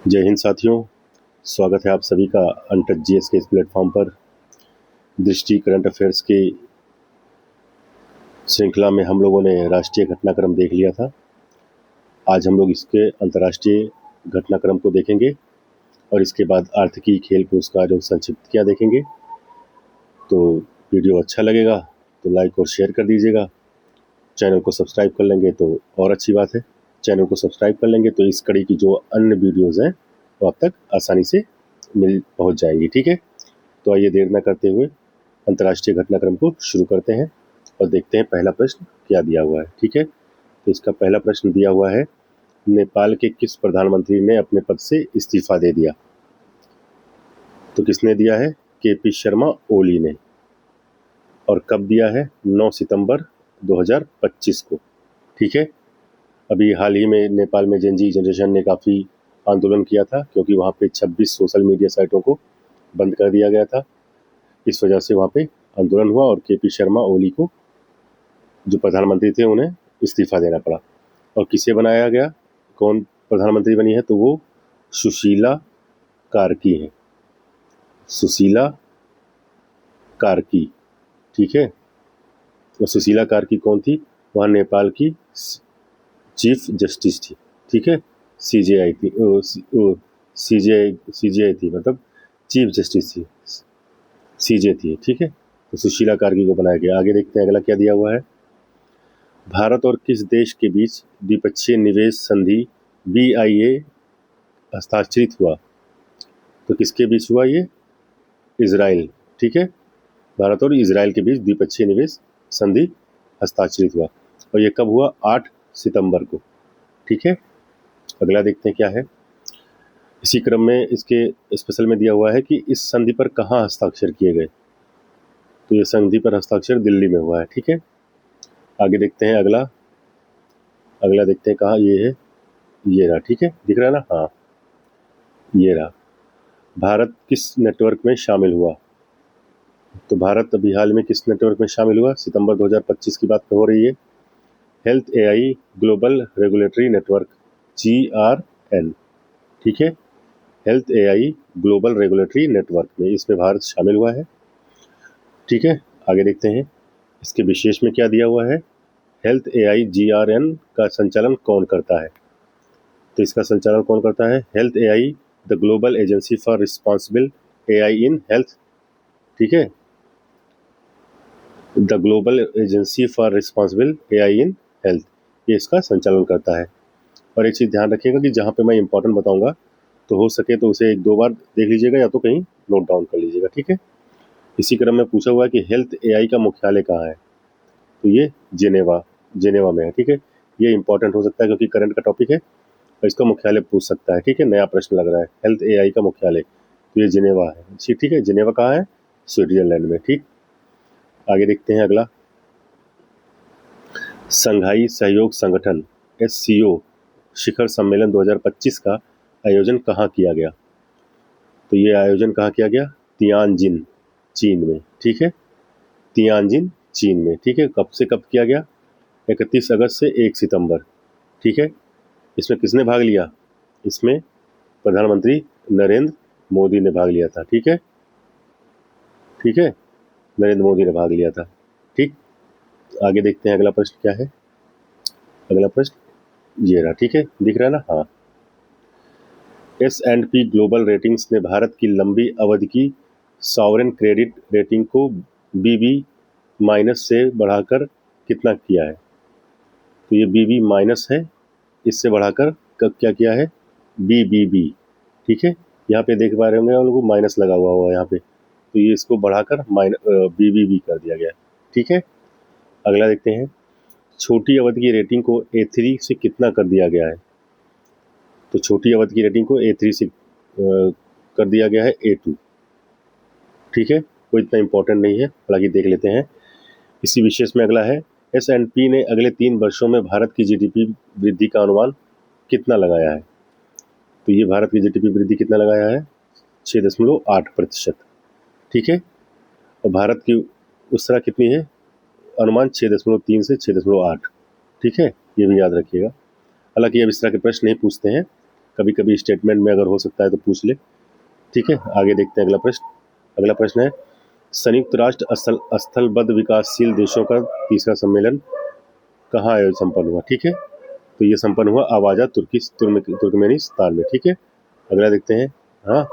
जय हिंद साथियों, स्वागत है आप सभी का अनटच जीएस के इस प्लेटफॉर्म पर। दृष्टि करंट अफेयर्स की श्रृंखला में हम लोगों ने राष्ट्रीय घटनाक्रम देख लिया था। आज हम लोग इसके अंतर्राष्ट्रीय घटनाक्रम को देखेंगे और इसके बाद आर्थिकी, खेल, पुरस्कार एवं संक्षिप्तियाँ देखेंगे। तो वीडियो अच्छा लगेगा तो लाइक और शेयर कर दीजिएगा। चैनल को सब्सक्राइब कर लेंगे तो और अच्छी बात है। चैनल को सब्सक्राइब कर लेंगे तो इस कड़ी की जो अन्य वीडियोज़ हैं वो आप तक आसानी से पहुँच जाएंगी। ठीक है, तो आइए देर न करते हुए अंतर्राष्ट्रीय घटनाक्रम को शुरू करते हैं और देखते हैं पहला प्रश्न क्या दिया हुआ है। ठीक है, तो इसका पहला प्रश्न दिया हुआ है, नेपाल के किस प्रधानमंत्री ने अपने पद से इस्तीफा दे दिया? तो किसने दिया है? केपी शर्मा ओली ने। और कब दिया है? 9 सितंबर 2025 को। ठीक है, अभी हाल ही में नेपाल में जेनजी जनरेशन ने काफ़ी आंदोलन किया था क्योंकि वहाँ पे 26 सोशल मीडिया साइटों को बंद कर दिया गया था। इस वजह से वहाँ पे आंदोलन हुआ और केपी शर्मा ओली को, जो प्रधानमंत्री थे, उन्हें इस्तीफा देना पड़ा। और किसे बनाया गया? कौन प्रधानमंत्री बनी है? तो वो सुशीला कार्की है। सुशीला कार्की। ठीक है, तो सुशीला कार्की कौन थी? वह नेपाल की चीफ जस्टिस थी। ठीक है, सीजेआई थी, सीजेआई थी, मतलब चीफ जस्टिस थी, सीजे थी। ठीक है, तो सुशीला कार्की को बनाया गया। आगे देखते हैं अगला क्या दिया हुआ है। भारत और किस देश के बीच द्विपक्षीय निवेश संधि BIA हस्ताक्षरित हुआ? तो किसके बीच हुआ ये? इजराइल। ठीक है, भारत और इजराइल के बीच द्विपक्षीय निवेश संधि हस्ताक्षरित हुआ और ये कब हुआ? 8 सितंबर को। ठीक है, अगला देखते हैं क्या है। इसी क्रम में इसके स्पेशल में दिया हुआ है कि इस संधि पर कहाँ हस्ताक्षर किए गए? तो ये संधि पर हस्ताक्षर दिल्ली में हुआ है। ठीक है, आगे देखते हैं अगला देखते हैं कहाँ ये है। ये रहा। ठीक है, दिख रहा है ना? हाँ, ये रहा। भारत किस नेटवर्क में शामिल हुआ? तो भारत अभी हाल में किस नेटवर्क में शामिल हुआ? सितंबर 2025 की बात हो रही है। Health AI global regulatory network, GRN। ठीक है, health AI global regulatory network में इसमें भारत शामिल हुआ है। ठीक है, आगे देखते हैं इसके विशेष में क्या दिया हुआ है। हेल्थ AI GRN का संचालन कौन करता है? तो इसका संचालन कौन करता है? Health AI the global agency for responsible AI in health. ठीक है, the global agency for responsible AI in health, ये इसका संचालन करता है। और एक चीज़ ध्यान रखिएगा कि जहाँ पे मैं इंपॉर्टेंट बताऊंगा तो हो सके तो उसे 1-2 बार देख लीजिएगा या तो कहीं नोट डाउन कर लीजिएगा। ठीक है, इसी क्रम में पूछा हुआ है कि हेल्थ AI का मुख्यालय कहाँ है? तो ये जेनेवा में है। ठीक है, ये इंपॉर्टेंट हो सकता है क्योंकि करंट का टॉपिक है और इसका मुख्यालय पूछ सकता है। ठीक है, नया प्रश्न लग रहा है। हेल्थ AI का मुख्यालय तो ये जिनेवा है। ठीक है, जिनेवा कहाँ है? स्विट्जरलैंड में। ठीक, आगे देखते हैं अगला। संघाई सहयोग संगठन SCO शिखर सम्मेलन 2025 का आयोजन कहाँ किया गया? तो ये आयोजन कहाँ किया गया? तियानजिन, चीन में। ठीक है, तियानजिन, चीन में। ठीक है, कब से कब किया गया? 31 अगस्त से 1 सितंबर। ठीक है, इसमें किसने भाग लिया? इसमें प्रधानमंत्री नरेंद्र मोदी ने भाग लिया था। ठीक है, ठीक है, नरेंद्र मोदी ने भाग लिया था। ठीक, आगे देखते हैं अगला प्रश्न क्या है। अगला प्रश्न ये रहा। ठीक है, दिख रहा है ना? हाँ, S&P ग्लोबल रेटिंग्स ने भारत की लंबी अवधि की सॉवरेन क्रेडिट रेटिंग को BB माइनस से बढ़ाकर कितना किया है? तो ये BB माइनस है, इससे बढ़ाकर कब क्या किया है? BBB। ठीक है, यहाँ पे देख पा रहे होंगे आप लोग, माइनस लगा हुआ यहाँ पे, तो ये इसको बढ़ाकर BBB कर दिया गया। ठीक है, अगला देखते हैं। छोटी अवधि की रेटिंग को A3 से कितना कर दिया गया है? तो छोटी अवधि की रेटिंग को A3 से कर दिया गया है A2। ठीक है, कोई इतना इंपॉर्टेंट नहीं है, हालांकि देख लेते हैं। इसी विशेष में अगला है, S&P ने अगले 3 वर्षों में भारत की GDP वृद्धि का अनुमान कितना लगाया है? तो ये भारत की GDP वृद्धि कितना लगाया है? 6.8%। ठीक है, और भारत की उस तरह कितनी है? अनुमान 6.3 से 6.8। ठीक है, ये भी याद रखिएगा। हालांकि अब इस तरह के प्रश्न नहीं पूछते हैं, कभी कभी स्टेटमेंट में अगर हो सकता है तो पूछ ले। ठीक है, आगे देखते हैं अगला प्रश्न। अगला प्रश्न है, संयुक्त राष्ट्र स्थलबद्ध विकासशील देशों का तीसरा सम्मेलन कहाँ आयोजित संपन्न हुआ। ठीक है, तो ये संपन्न हुआ आवाजा तुर्कमेनिस्तान में। ठीक है, अगला देखते हैं। हाँ,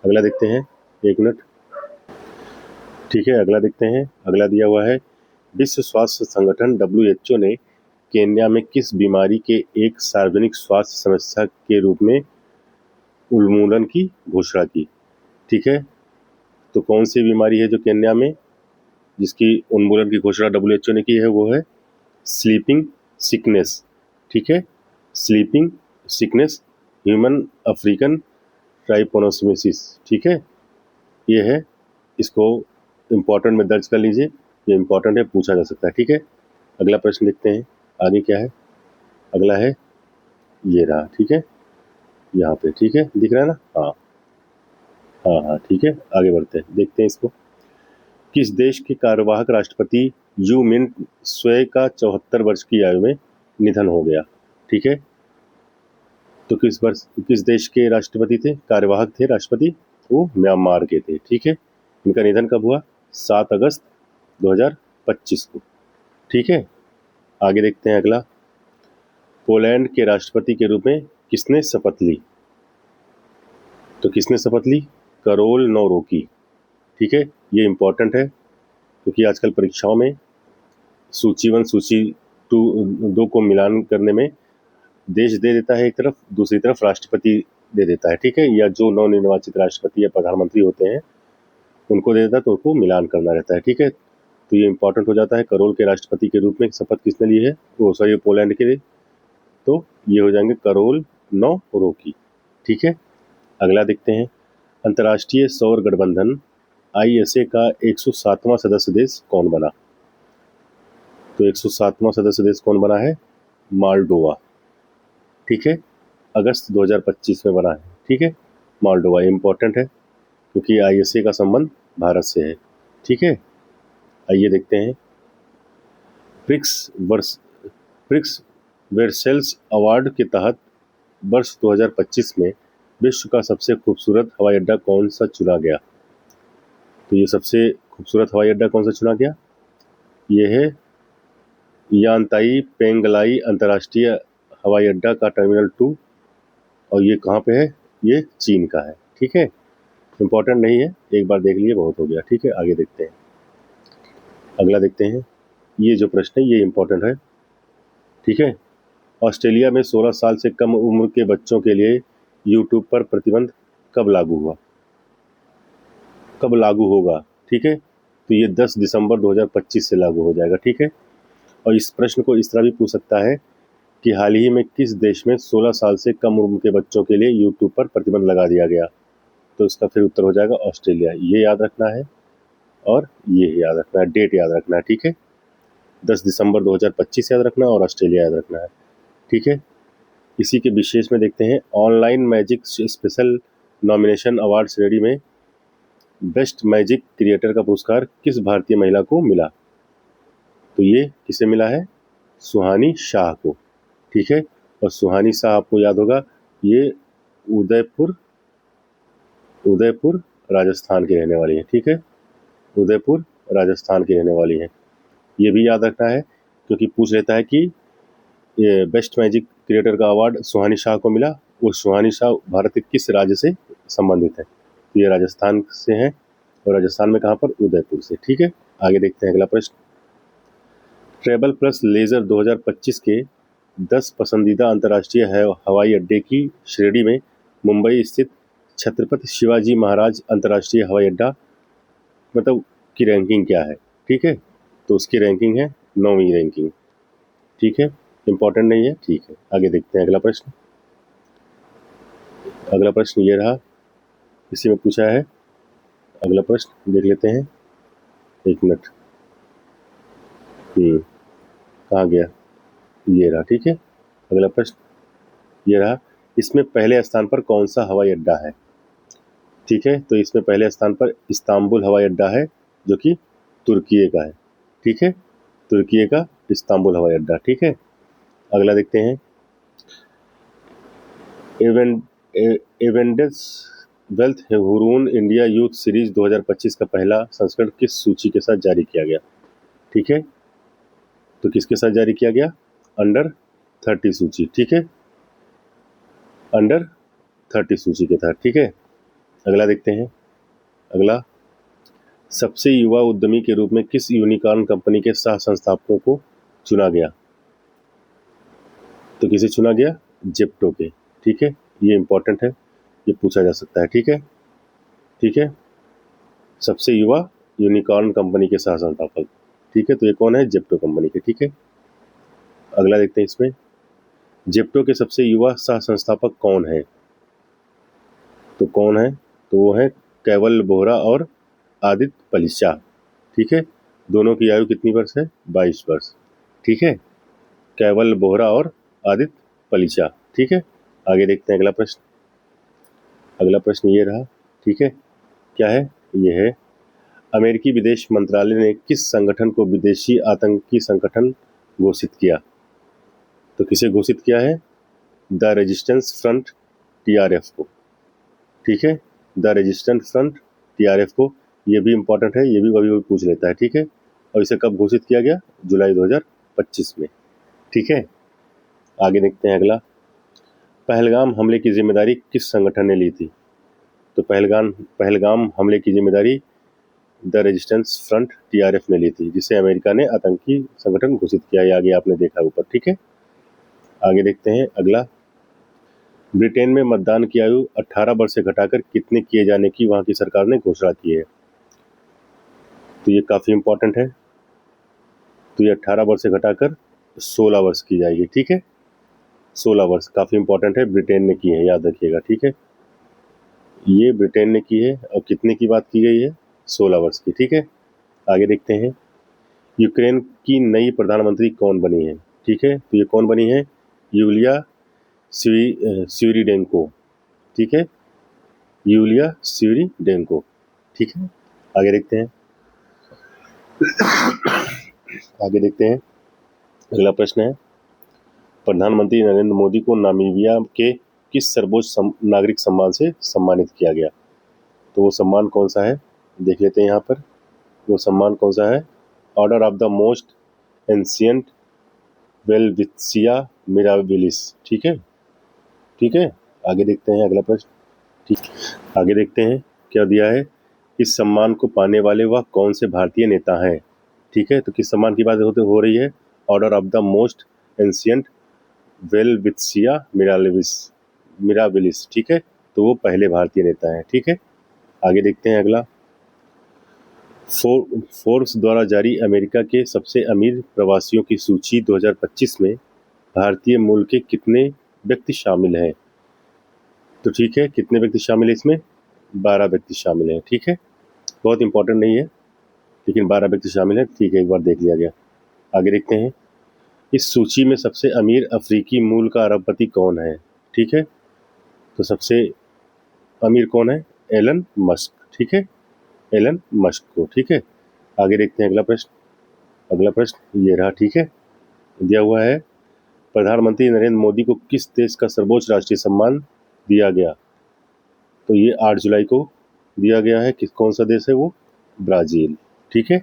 अगला देखते हैं, एक मिनट। ठीक है, अगला देखते हैं। अगला दिया हुआ है, विश्व स्वास्थ्य संगठन WHO ने केन्या में किस बीमारी के एक सार्वजनिक स्वास्थ्य समस्या के रूप में उन्मूलन की घोषणा की। ठीक है, तो कौन सी बीमारी है जो केन्या में जिसकी उन्मूलन की घोषणा WHO ने की है, वो है स्लीपिंग सिकनेस। ठीक है, स्लीपिंग सिकनेस, ह्यूमन अफ्रीकन ट्राइपोनोसोमिसिस। ठीक है, ये है, इसको इम्पोर्टेंट में दर्ज कर लीजिए, ये इम्पोर्टेंट है, पूछा जा सकता है। ठीक है, अगला प्रश्न देखते हैं आगे क्या है। अगला है ये रहा। ठीक है, यहाँ पे ठीक है, दिख रहा है ना। हाँ हाँ हाँ, ठीक है, आगे बढ़ते हैं, देखते हैं इसको। किस देश के कार्यवाहक राष्ट्रपति यू मिन स्वयं का 74 वर्ष की आयु में निधन हो गया। ठीक है, तो किस देश के राष्ट्रपति थे, कार्यवाहक थे राष्ट्रपति, वो म्यांमार के थे। ठीक है, इनका निधन कब हुआ, 7 अगस्त 2025 को। ठीक है, आगे देखते हैं अगला। पोलैंड के राष्ट्रपति के रूप में किसने शपथ ली। तो किसने शपथ ली, करोल नोरोकी। ठीक है, ये इंपॉर्टेंट है क्योंकि आजकल परीक्षाओं में सूची 1 सूची 2 को मिलान करने में देश दे देता है एक तरफ, दूसरी तरफ राष्ट्रपति दे देता है। ठीक है, या जो नवनिर्वाचित राष्ट्रपति या प्रधानमंत्री होते हैं उनको दे देता है, तो उनको मिलान करना रहता है। ठीक है, तो ये इंपॉर्टेंट हो जाता है। करोल के राष्ट्रपति के रूप में शपथ किसने ली है, वो सॉरी पोलैंड के लिए, तो ये हो जाएंगे करोल नोरोकी। ठीक है, अगला देखते हैं। अंतर्राष्ट्रीय सौर गठबंधन ISA का 107वां सदस्य देश कौन बना। तो 107वां सदस्य देश कौन बना है, मालडोवा। ठीक है, अगस्त 2025 में बना है। ठीक है, मालडोवा इंपॉर्टेंट है क्योंकि ISA का संबंध भारत से है। ठीक है, आइए देखते हैं। प्रिक्स वर्सेल्स अवार्ड के तहत वर्ष 2025 में विश्व का सबसे खूबसूरत हवाई अड्डा कौन सा चुना गया। तो ये सबसे खूबसूरत हवाई अड्डा कौन सा चुना गया, ये है यांताई पेंगलाई अंतर्राष्ट्रीय हवाई अड्डा का टर्मिनल 2, और ये कहाँ पे है, ये चीन का है। ठीक है, इंपॉर्टेंट नहीं है, एक बार देख लिए बहुत हो गया। ठीक है, आगे देखते हैं। अगला देखते हैं, ये जो प्रश्न है ये इंपॉर्टेंट है। ठीक है, ऑस्ट्रेलिया में 16 साल से कम उम्र के बच्चों के लिए यूट्यूब पर प्रतिबंध कब लागू हुआ, कब लागू होगा। ठीक है, तो ये 10 दिसंबर 2025 से लागू हो जाएगा। ठीक है, और इस प्रश्न को इस तरह भी पूछ सकता है कि हाल ही में किस देश में 16 साल से कम उम्र के बच्चों के लिए यूट्यूब पर प्रतिबंध लगा दिया गया, तो इसका फिर उत्तर हो जाएगा ऑस्ट्रेलिया। ये याद रखना है और ये याद रखना है, डेट याद रखना है। ठीक है, 10 दिसंबर 2025 याद रखना है और ऑस्ट्रेलिया याद रखना है। ठीक है, इसी के विशेष में देखते हैं। Online magic special nomination award श्रेणी में बेस्ट मैजिक क्रिएटर का पुरस्कार किस भारतीय महिला को मिला। तो ये किसे मिला है, सुहानी शाह को। ठीक है, और सुहानी शाह आपको याद होगा, ये उदयपुर राजस्थान के रहने वाली है। ठीक है, उदयपुर राजस्थान की रहने वाली है, ये भी याद रखना है क्योंकि पूछ लेता है कि ये बेस्ट मैजिक क्रिएटर का अवार्ड सुहानी शाह को मिला, वो सुहानी शाह भारत के किस राज्य से संबंधित है। तो ये राजस्थान से हैं, और राजस्थान में कहाँ पर, उदयपुर से। ठीक है, आगे देखते हैं अगला प्रश्न। ट्रेवल प्लस लेजर 2025 के 10 पसंदीदा अंतर्राष्ट्रीय हवाई अड्डे की श्रेणी में मुंबई स्थित छत्रपति शिवाजी महाराज अंतर्राष्ट्रीय हवाई अड्डा मतलब की रैंकिंग क्या है। ठीक है, तो उसकी रैंकिंग है 9वीं रैंकिंग। ठीक है, इंपॉर्टेंट नहीं है। ठीक है, आगे देखते हैं अगला प्रश्न। अगला प्रश्न ये रहा, इसी में पूछा है। अगला प्रश्न देख लेते हैं, एक मिनट। कहाँ गया, ये रहा। ठीक है, अगला प्रश्न ये रहा, इसमें पहले स्थान पर कौन सा हवाई अड्डा है। ठीक है, तो इसमें पहले स्थान पर इस्तांबुल हवाई अड्डा है जो कि तुर्की का है। ठीक है, तुर्की का इस्तांबुल हवाई अड्डा। ठीक है, अगला देखते हैं। Avendus wealth Hurun India youth series 2025 का पहला संस्करण किस सूची के साथ जारी किया गया? ठीक है, तो किसके साथ जारी किया गया? अंडर 30 सूची। ठीक है, अंडर 30 सूची के तहत। ठीक है, अगला देखते हैं। अगला, सबसे युवा उद्यमी के रूप में किस यूनिकॉर्न कंपनी के सह संस्थापकों को चुना गया? तो किसे चुना गया? जेप्टो के। ठीक है, ये इंपॉर्टेंट है, ये पूछा जा सकता है। ठीक है, ठीक है, सबसे युवा यूनिकॉर्न कंपनी के सह संस्थापक। ठीक है, तो ये कौन है? जेप्टो कंपनी के। ठीक है, अगला देखते हैं। इसमें जेप्टो के सबसे युवा सह संस्थापक कौन है? तो कौन है? तो वो है केवल बोहरा और आदित्य पलिचा। ठीक है, दोनों की आयु कितनी वर्ष है? 22 वर्ष। ठीक है, केवल बोहरा और आदित्य पलिचा। ठीक है, आगे देखते हैं अगला प्रश्न। अगला प्रश्न ये रहा। ठीक है, क्या है? ये है, अमेरिकी विदेश मंत्रालय ने किस संगठन को विदेशी आतंकी संगठन घोषित किया? तो किसे घोषित किया है? द रेजिस्टेंस फ्रंट, TRF को। ठीक है, द रेजिस्टेंस फ्रंट, TRF को। ये भी इंपॉर्टेंट है, ये भी कभी कभी पूछ लेता है। ठीक है, और इसे कब घोषित किया गया? जुलाई 2025 में। ठीक है, आगे देखते हैं अगला, पहलगाम हमले की जिम्मेदारी किस संगठन ने ली थी? तो पहलगाम हमले की जिम्मेदारी द रेजिस्टेंस फ्रंट, TRF ने ली थी, जिसे अमेरिका ने आतंकी संगठन घोषित किया। ये आगे आपने देखा ऊपर। ठीक है, आगे देखते हैं अगला, ब्रिटेन में मतदान की आयु 18 वर्ष से घटाकर कितने किए जाने की वहां की सरकार ने घोषणा की है? तो ये काफी इंपॉर्टेंट है, तो ये 18 वर्ष से घटाकर 16 वर्ष की जाएगी। ठीक है, 16 वर्ष काफी इंपॉर्टेंट है, ब्रिटेन ने की है, याद रखिएगा। ठीक है, ये ब्रिटेन ने की है और कितने की बात की गई है? 16 वर्ष की। ठीक है, आगे देखते हैं, यूक्रेन की नई प्रधानमंत्री कौन बनी है? ठीक है, तो ये कौन बनी है? यूलिया स्वीरिडेंको। ठीक है, यूलिया स्वीरिडेंको। ठीक है, आगे देखते हैं। आगे देखते हैं, अगला प्रश्न है, प्रधानमंत्री नरेंद्र मोदी को नामीबिया के किस सर्वोच्च नागरिक सम्मान से सम्मानित किया गया? तो वो सम्मान कौन सा है? देख लेते हैं यहाँ पर, वो सम्मान कौन सा है? Order of the most ancient Welwitschia mirabilis. ठीक है, ठीक है, आगे देखते हैं अगला प्रश्न। ठीक, आगे देखते हैं क्या दिया है, इस सम्मान को पाने वाले वह कौन से भारतीय नेता हैं? ठीक है, तो किस सम्मान की बात हो रही है? Order of the most ancient Welwitschia mirabilis. ठीक है, तो वो पहले भारतीय नेता हैं। ठीक है, आगे देखते हैं अगला, फोर्ब्स द्वारा जारी अमेरिका के सबसे अमीर प्रवासियों की सूची 2025 में भारतीय मूल के कितने व्यक्ति शामिल हैं? तो ठीक है, कितने व्यक्ति शामिल है इसमें? 12 व्यक्ति शामिल हैं। ठीक है, बहुत इंपॉर्टेंट नहीं है, लेकिन 12 व्यक्ति शामिल हैं। ठीक है, एक बार देख लिया गया। आगे देखते हैं, इस सूची में सबसे अमीर अफ्रीकी मूल का अरबपति कौन है? ठीक है, तो सबसे अमीर कौन है? Elon Musk. ठीक है, एलन मस्क को। ठीक है, आगे देखते हैं अगला प्रश्न। अगला प्रश्न ये रहा। ठीक है, दिया हुआ है, प्रधानमंत्री नरेंद्र मोदी को किस देश का सर्वोच्च राष्ट्रीय सम्मान दिया गया? तो ये 8 जुलाई को दिया गया है। किस कौन सा देश है वो? ब्राजील। ठीक है,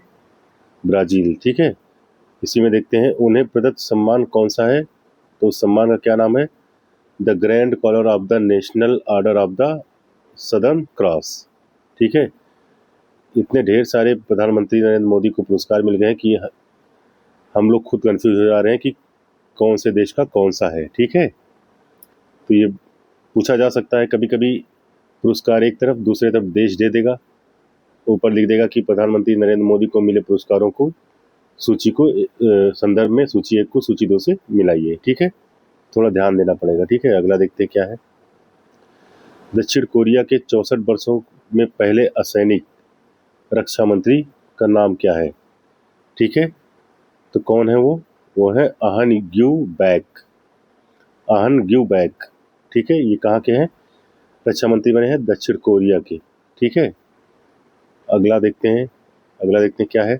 ब्राजील। ठीक है, इसी में देखते हैं, उन्हें प्रदत्त सम्मान कौन सा है? तो उस सम्मान का क्या नाम है? The Grand Collar of the National Order of the Southern Cross. ठीक है, इतने ढेर सारे प्रधानमंत्री नरेंद्र मोदी को पुरस्कार मिल गए हैं कि हम लोग खुद कंफ्यूज हो जा रहे हैं कि कौन से देश का कौन सा है। ठीक है, तो ये पूछा जा सकता है कभी कभी, पुरस्कार एक तरफ, दूसरे तरफ देश दे देगा, ऊपर लिख देगा कि प्रधानमंत्री नरेंद्र मोदी को मिले पुरस्कारों को सूची को संदर्भ में सूची 1 को सूची 2 से मिलाइए। ठीक है, थोड़ा ध्यान देना पड़ेगा। ठीक है, अगला देखते हैं क्या है, दक्षिण कोरिया के 64 वर्षों में पहले असैनिक रक्षा मंत्री का नाम क्या है? ठीक है, तो कौन है वो है आहन ग्यू बैक। आहन ग्यू बैक। ठीक है, ये कहाँ के हैं? रक्षा मंत्री बने हैं दक्षिण कोरिया के। ठीक है, अगला देखते हैं। अगला देखते हैं क्या है,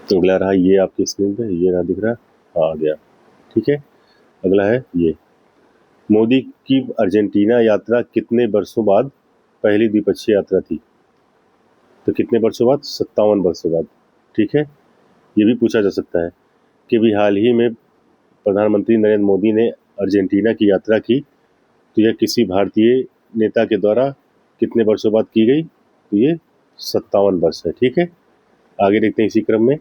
तो अगला रहा ये आपकी स्क्रीन पे, ये रहा, दिख रहा, हाँ आ गया। ठीक है, अगला है ये, मोदी की अर्जेंटीना यात्रा कितने वर्षों बाद पहली द्विपक्षीय यात्रा थी? तो कितने वर्षों बाद? 57 वर्षों बाद। ठीक है, ये भी पूछा जा सकता है कि भी हाल ही में प्रधानमंत्री नरेंद्र मोदी ने अर्जेंटीना की यात्रा की, तो यह किसी भारतीय नेता के द्वारा कितने वर्षों बाद की गई? तो ये 57 वर्ष है। ठीक है, आगे देखते हैं इसी क्रम में।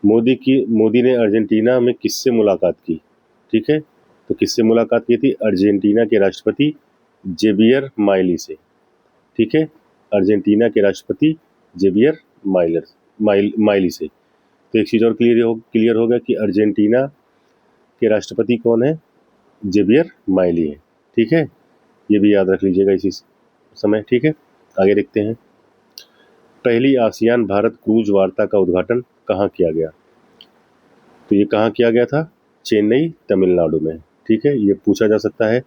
मोदी ने अर्जेंटीना में किससे मुलाकात की? ठीक है, तो किससे मुलाकात की थी? अर्जेंटीना के राष्ट्रपति जेवियर माइली से। ठीक है, अर्जेंटीना के राष्ट्रपति जेवियर माइली से। तो एक चीज और क्लियर होगा कि अर्जेंटीना के राष्ट्रपति कौन है? जेवियर माइली है। ठीक है, ये भी याद रख लीजिएगा इसी समय। ठीक है, आगे देखते हैं। पहली आसियान भारत क्रूज वार्ता का उद्घाटन कहाँ किया गया? तो ये कहाँ किया गया था? चेन्नई, तमिलनाडु में। ठीक है, ये पूछा जा सकता है,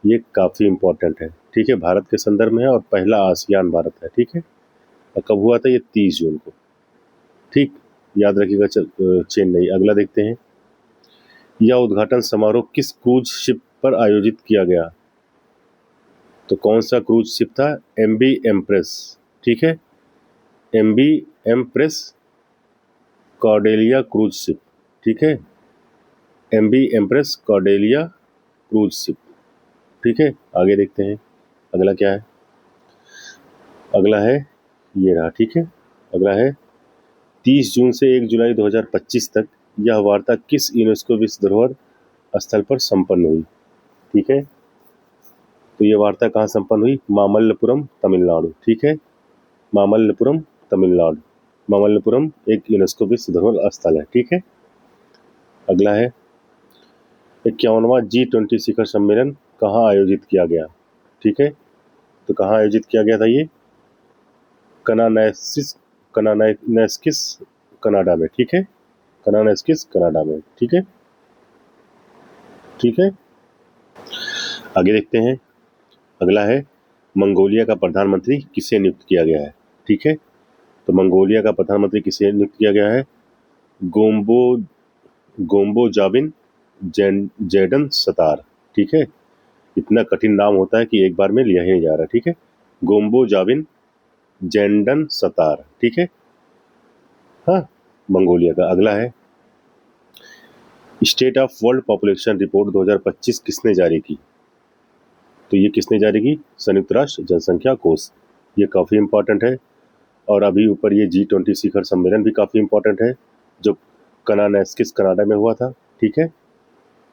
ये काफ़ी इंपॉर्टेंट है। ठीक है, भारत के संदर्भ में है और पहला आसियान भारत है। ठीक है, और कब हुआ था? ये 30 जून को। ठीक, याद रखिएगा। चेन्नई। अगला देखते हैं। यह उद्घाटन समारोह किस क्रूज शिप पर आयोजित किया गया? तो कौन सा क्रूज शिप था? MV empress. ठीक है, MV empress Cordelia cruise ship. ठीक है, MV empress Cordelia cruise ship. ठीक है, आगे देखते हैं अगला क्या है। अगला है ये रहा। ठीक है, अगला है 30 जून से 1 जुलाई 2025 तक यह वार्ता किस यूनेस्को विश्व धरोहर स्थल पर संपन्न हुई? ठीक है, तो ये वार्ता कहाँ संपन्न हुई? मामल्लपुरम, तमिलनाडु। ठीक है, मामल्लपुरम, तमिलनाडु। मामल्लपुरम एक यूनेस्को विश्व धरोहर स्थल है। ठीक है, अगला है 51वां G20 शिखर सम्मेलन कहाँ आयोजित किया गया? ठीक है, तो कहाँ आयोजित किया गया था? ये कनानाइस्किस कनाडा में। ठीक है, कनानाइस्किस कनाडा में। ठीक है, ठीक है, आगे देखते हैं। अगला है मंगोलिया का प्रधानमंत्री किसे नियुक्त किया गया है? ठीक है, तो मंगोलिया का प्रधानमंत्री किसे नियुक्त किया गया है? गोम्बो गोम्बो जाबिन जैडन सतार। ठीक है, इतना कठिन नाम होता है कि एक बार में लिया ही नहीं जा रहा। ठीक है, गोम्बो जाबिन जैंडन सतार। ठीक है, हाँ, मंगोलिया का। अगला है state of world population report 2025 किसने जारी की? तो ये किसने जारी की? संयुक्त राष्ट्र जनसंख्या कोष। ये काफ़ी इंपॉर्टेंट है। और अभी ऊपर ये G20 शिखर सम्मेलन भी काफ़ी इंपॉर्टेंट है, जो कनानाइस्किस कनाडा में हुआ था। ठीक है,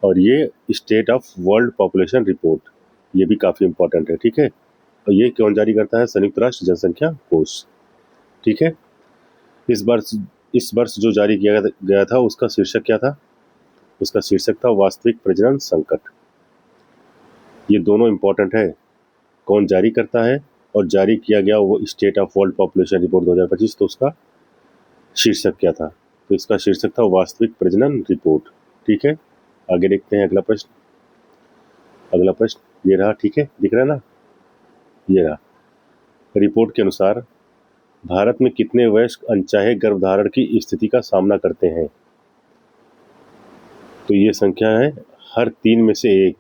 और ये state of world population report, ये भी काफ़ी इंपॉर्टेंट है। ठीक है, और ये कौन जारी करता है? संयुक्त राष्ट्र जनसंख्या कोष। ठीक है, इस वर्ष जो जारी किया गया था उसका शीर्षक क्या था? उसका शीर्षक था वास्तविक प्रजनन संकट। ये दोनों इंपॉर्टेंट है, कौन जारी करता है और जारी किया गया वो state of world population report 2025, तो उसका शीर्षक क्या था? तो इसका शीर्षक था वास्तविक प्रजनन रिपोर्ट। ठीक है, आगे देखते हैं अगला प्रश्न। अगला प्रश्न ये रहा। ठीक है, दिख रहा है ना? ये रहा। रिपोर्ट के अनुसार भारत में कितने वयस्क अनचाहे गर्भधारण की स्थिति का सामना करते हैं? तो ये संख्या है हर 3 में से 1,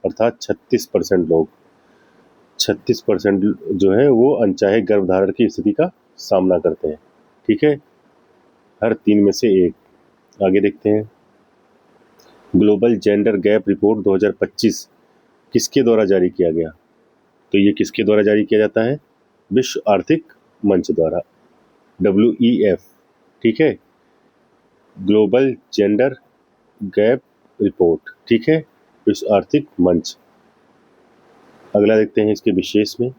अर्थात 36% लोग। 36% जो है वो अनचाहे गर्भधारण की स्थिति का सामना करते हैं। ठीक है, हर 3 में से 1। आगे देखते हैं। ग्लोबल जेंडर गैप रिपोर्ट 2025 किसके द्वारा जारी किया गया? तो ये किसके द्वारा जारी किया जाता है? विश्व आर्थिक मंच द्वारा, WEF। ठीक है, ग्लोबल जेंडर गैप रिपोर्ट। ठीक है, विश्व आर्थिक मंच। अगला देखते हैं इसके विशेष में।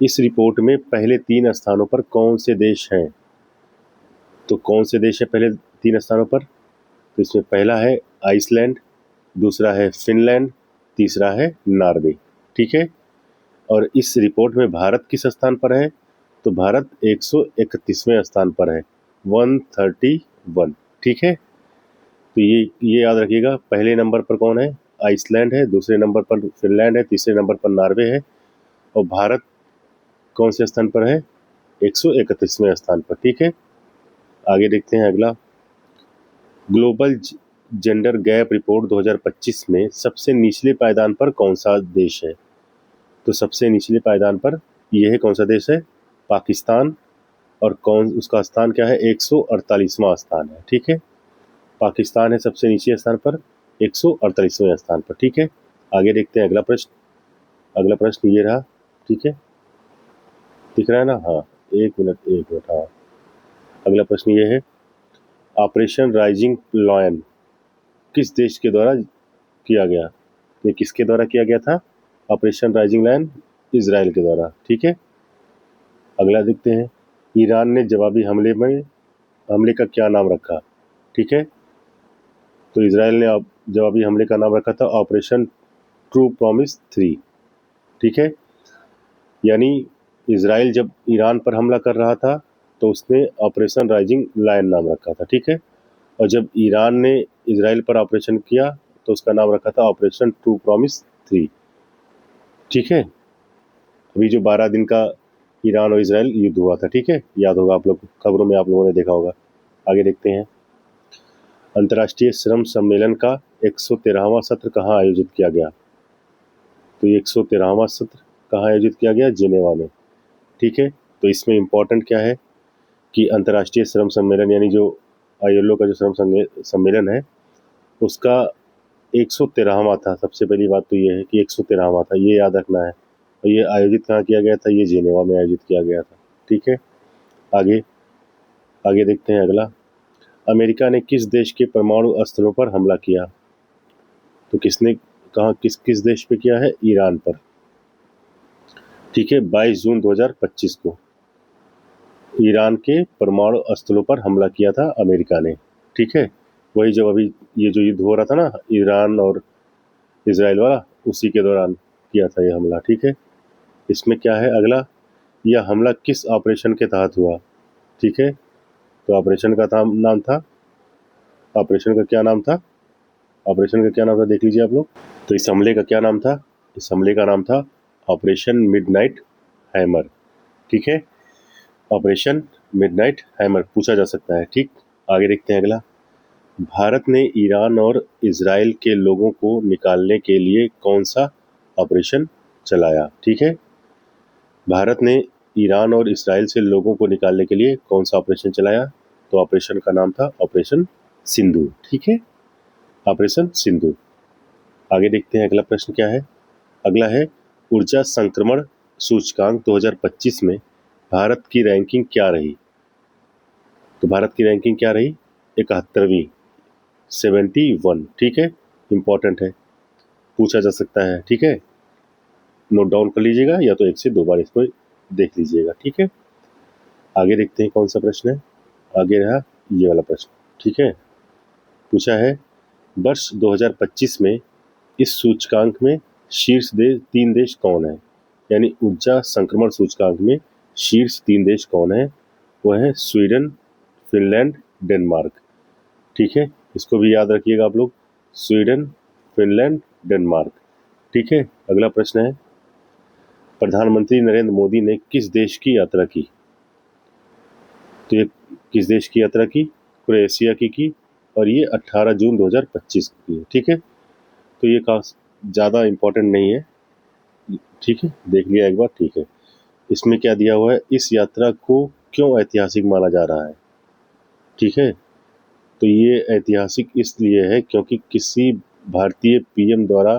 इस रिपोर्ट में पहले 3 स्थानों पर कौन से देश हैं? तो कौन से देश है पहले 3 स्थानों पर? तो इसमें पहला है आइसलैंड, दूसरा है फिनलैंड, तीसरा है नॉर्वे। ठीक है, और इस रिपोर्ट में भारत किस स्थान पर है? तो भारत 131वें स्थान पर है, 131। ठीक है, तो ये याद रखिएगा, पहले नंबर पर कौन है? आइसलैंड है, दूसरे नंबर पर फिनलैंड है, तीसरे नंबर पर नॉर्वे है, और भारत कौन से स्थान पर है? 131वें स्थान पर। ठीक है, आगे देखते हैं अगला। ग्लोबल जेंडर गैप रिपोर्ट 2025 में सबसे निचले पायदान पर कौन सा देश है? तो सबसे निचले पायदान पर यह है, कौन सा देश है? पाकिस्तान। और कौन, उसका स्थान क्या है? 148वां स्थान है। ठीक है, पाकिस्तान है सबसे नीचे स्थान पर, 148वें स्थान पर। ठीक है, आगे देखते हैं अगला प्रश्न। अगला प्रश्न ये रहा। ठीक है, दिख रहा है ना? हाँ, एक मिनट, हाँ। अगला प्रश्न ये है, ऑपरेशन राइजिंग लायन किस देश के द्वारा किया गया? ये किसके द्वारा किया गया था? ऑपरेशन राइजिंग लायन इजराइल के द्वारा। ठीक है, अगला देखते हैं, ईरान ने जवाबी हमले का क्या नाम रखा? ठीक है, तो इजराइल ने जवाबी हमले का नाम रखा था ऑपरेशन ट्रू प्रॉमिस 3। ठीक है, यानी इजराइल जब ईरान पर हमला कर रहा था तो उसने ऑपरेशन राइजिंग लायन नाम रखा था। ठीक है, और जब ईरान ने इजराइल पर ऑपरेशन किया तो उसका नाम रखा था ऑपरेशन ट्रू प्रॉमिस 3। ठीक है, अभी जो 12 दिन का ईरान और इजराइल युद्ध हुआ था, ठीक है, याद होगा आप लोग, खबरों में आप लोगों ने देखा होगा। आगे देखते हैं, अंतर्राष्ट्रीय श्रम सम्मेलन का 113वां सत्र कहाँ आयोजित किया गया? तो ये 113वां सत्र कहाँ आयोजित किया गया? जिनेवा में। ठीक है, तो इसमें इम्पोर्टेंट क्या है कि अंतर्राष्ट्रीय श्रम सम्मेलन यानी जो आईएलओ का जो श्रम सम्मेलन है उसका 113वां था। सबसे पहली बात तो ये है कि 113वां था, ये याद रखना है। और ये आयोजित कहाँ किया गया था? ये जिनेवा में आयोजित किया गया था। ठीक है, आगे आगे देखते हैं अगला, अमेरिका ने किस देश के परमाणु अस्त्रों पर हमला किया? तो किसने कहा, किस किस देश पे किया है? ईरान पर। ठीक है, 22 जून 2025 को ईरान के परमाणु अस्त्रों पर हमला किया था अमेरिका ने। ठीक है, वही जब अभी ये जो युद्ध हो रहा था ना ईरान और इजराइल वाला, उसी के दौरान किया था ये हमला। ठीक है, इसमें क्या है अगला, यह हमला किस ऑपरेशन के तहत हुआ? ठीक है, तो ऑपरेशन का नाम था, ऑपरेशन का क्या नाम था? ऑपरेशन का क्या नाम था देख लीजिए आप लोग। तो इस हमले का क्या नाम था? इस हमले का नाम था ऑपरेशन मिडनाइट हैमर। ठीक है, ऑपरेशन मिडनाइट हैमर पूछा जा सकता है। ठीक, आगे देखते हैं अगला, भारत ने ईरान और इजराइल के लोगों को निकालने के लिए कौन सा ऑपरेशन चलाया? ठीक है, भारत ने ईरान और इजराइल से लोगों को निकालने के लिए कौन सा ऑपरेशन चलाया? तो ऑपरेशन का नाम था ऑपरेशन सिंधु। ठीक है, ऑपरेशन सिंधु। आगे देखते हैं अगला प्रश्न क्या है। अगला है, ऊर्जा संक्रमण सूचकांक 2025 में भारत की रैंकिंग क्या रही? तो भारत की रैंकिंग क्या रही? 71वीं, 71। ठीक है, इंपॉर्टेंट है, पूछा जा सकता है। ठीक है, नोट डाउन कर लीजिएगा या तो 1 से 2 बार इसको देख लीजिएगा। ठीक है, आगे देखते हैं कौन सा प्रश्न है। आगे रहा ये वाला प्रश्न। ठीक है, पूछा है, वर्ष 2025 में इस सूचकांक में शीर्ष 3 देश कौन है? यानी ऊर्जा संक्रमण सूचकांक में शीर्ष 3 देश कौन है? वह है स्वीडन, फिनलैंड, डेनमार्क। ठीक है, इसको भी याद रखिएगा आप लोग, स्वीडन, फिनलैंड, डेनमार्क। ठीक है, अगला प्रश्न है, प्रधानमंत्री नरेंद्र मोदी ने किस देश की यात्रा की? तो ये किस देश की यात्रा की? क्रोएशिया की और ये 18 जून 2025 को की। ठीक है, तो ये ज़्यादा इम्पोर्टेंट नहीं है। ठीक है, देख लिया एक बार। ठीक है, इसमें क्या दिया हुआ है, इस यात्रा को क्यों ऐतिहासिक माना जा रहा है? ठीक है, तो ये ऐतिहासिक इसलिए है क्योंकि किसी भारतीय पीएम द्वारा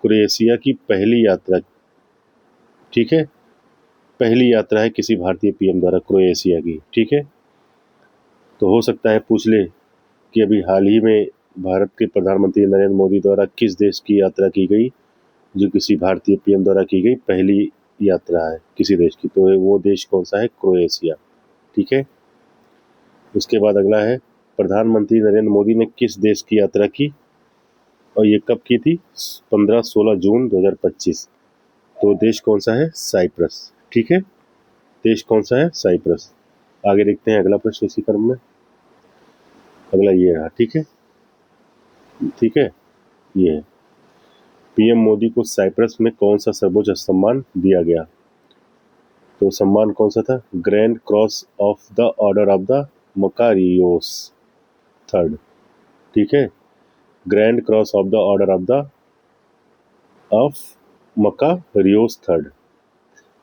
क्रोएशिया की पहली यात्रा, ठीक है, पहली यात्रा है किसी भारतीय पीएम द्वारा क्रोएशिया की। ठीक है, तो हो सकता है पूछ ले कि अभी हाल ही में भारत के प्रधानमंत्री नरेंद्र मोदी द्वारा किस देश की यात्रा की गई जो किसी भारतीय पीएम द्वारा की गई पहली यात्रा है किसी देश की, तो वो देश कौन सा है? क्रोएशिया। ठीक है, उसके बाद अगला है, प्रधानमंत्री नरेंद्र मोदी ने किस देश की यात्रा की और ये कब की थी? 15-16 जून 2025। तो देश कौन सा है? साइप्रस। ठीक है, देश कौन सा है? साइप्रस। आगे देखते हैं अगला प्रश्न इसी क्रम में। अगला ये रहा। ठीक है, ठीक है, ये है, पीएम मोदी को साइप्रस में कौन सा सर्वोच्च सम्मान दिया गया? तो सम्मान कौन सा था? Grand cross of the order of the Makarios III। ठीक है, grand cross of the order of Makarios third.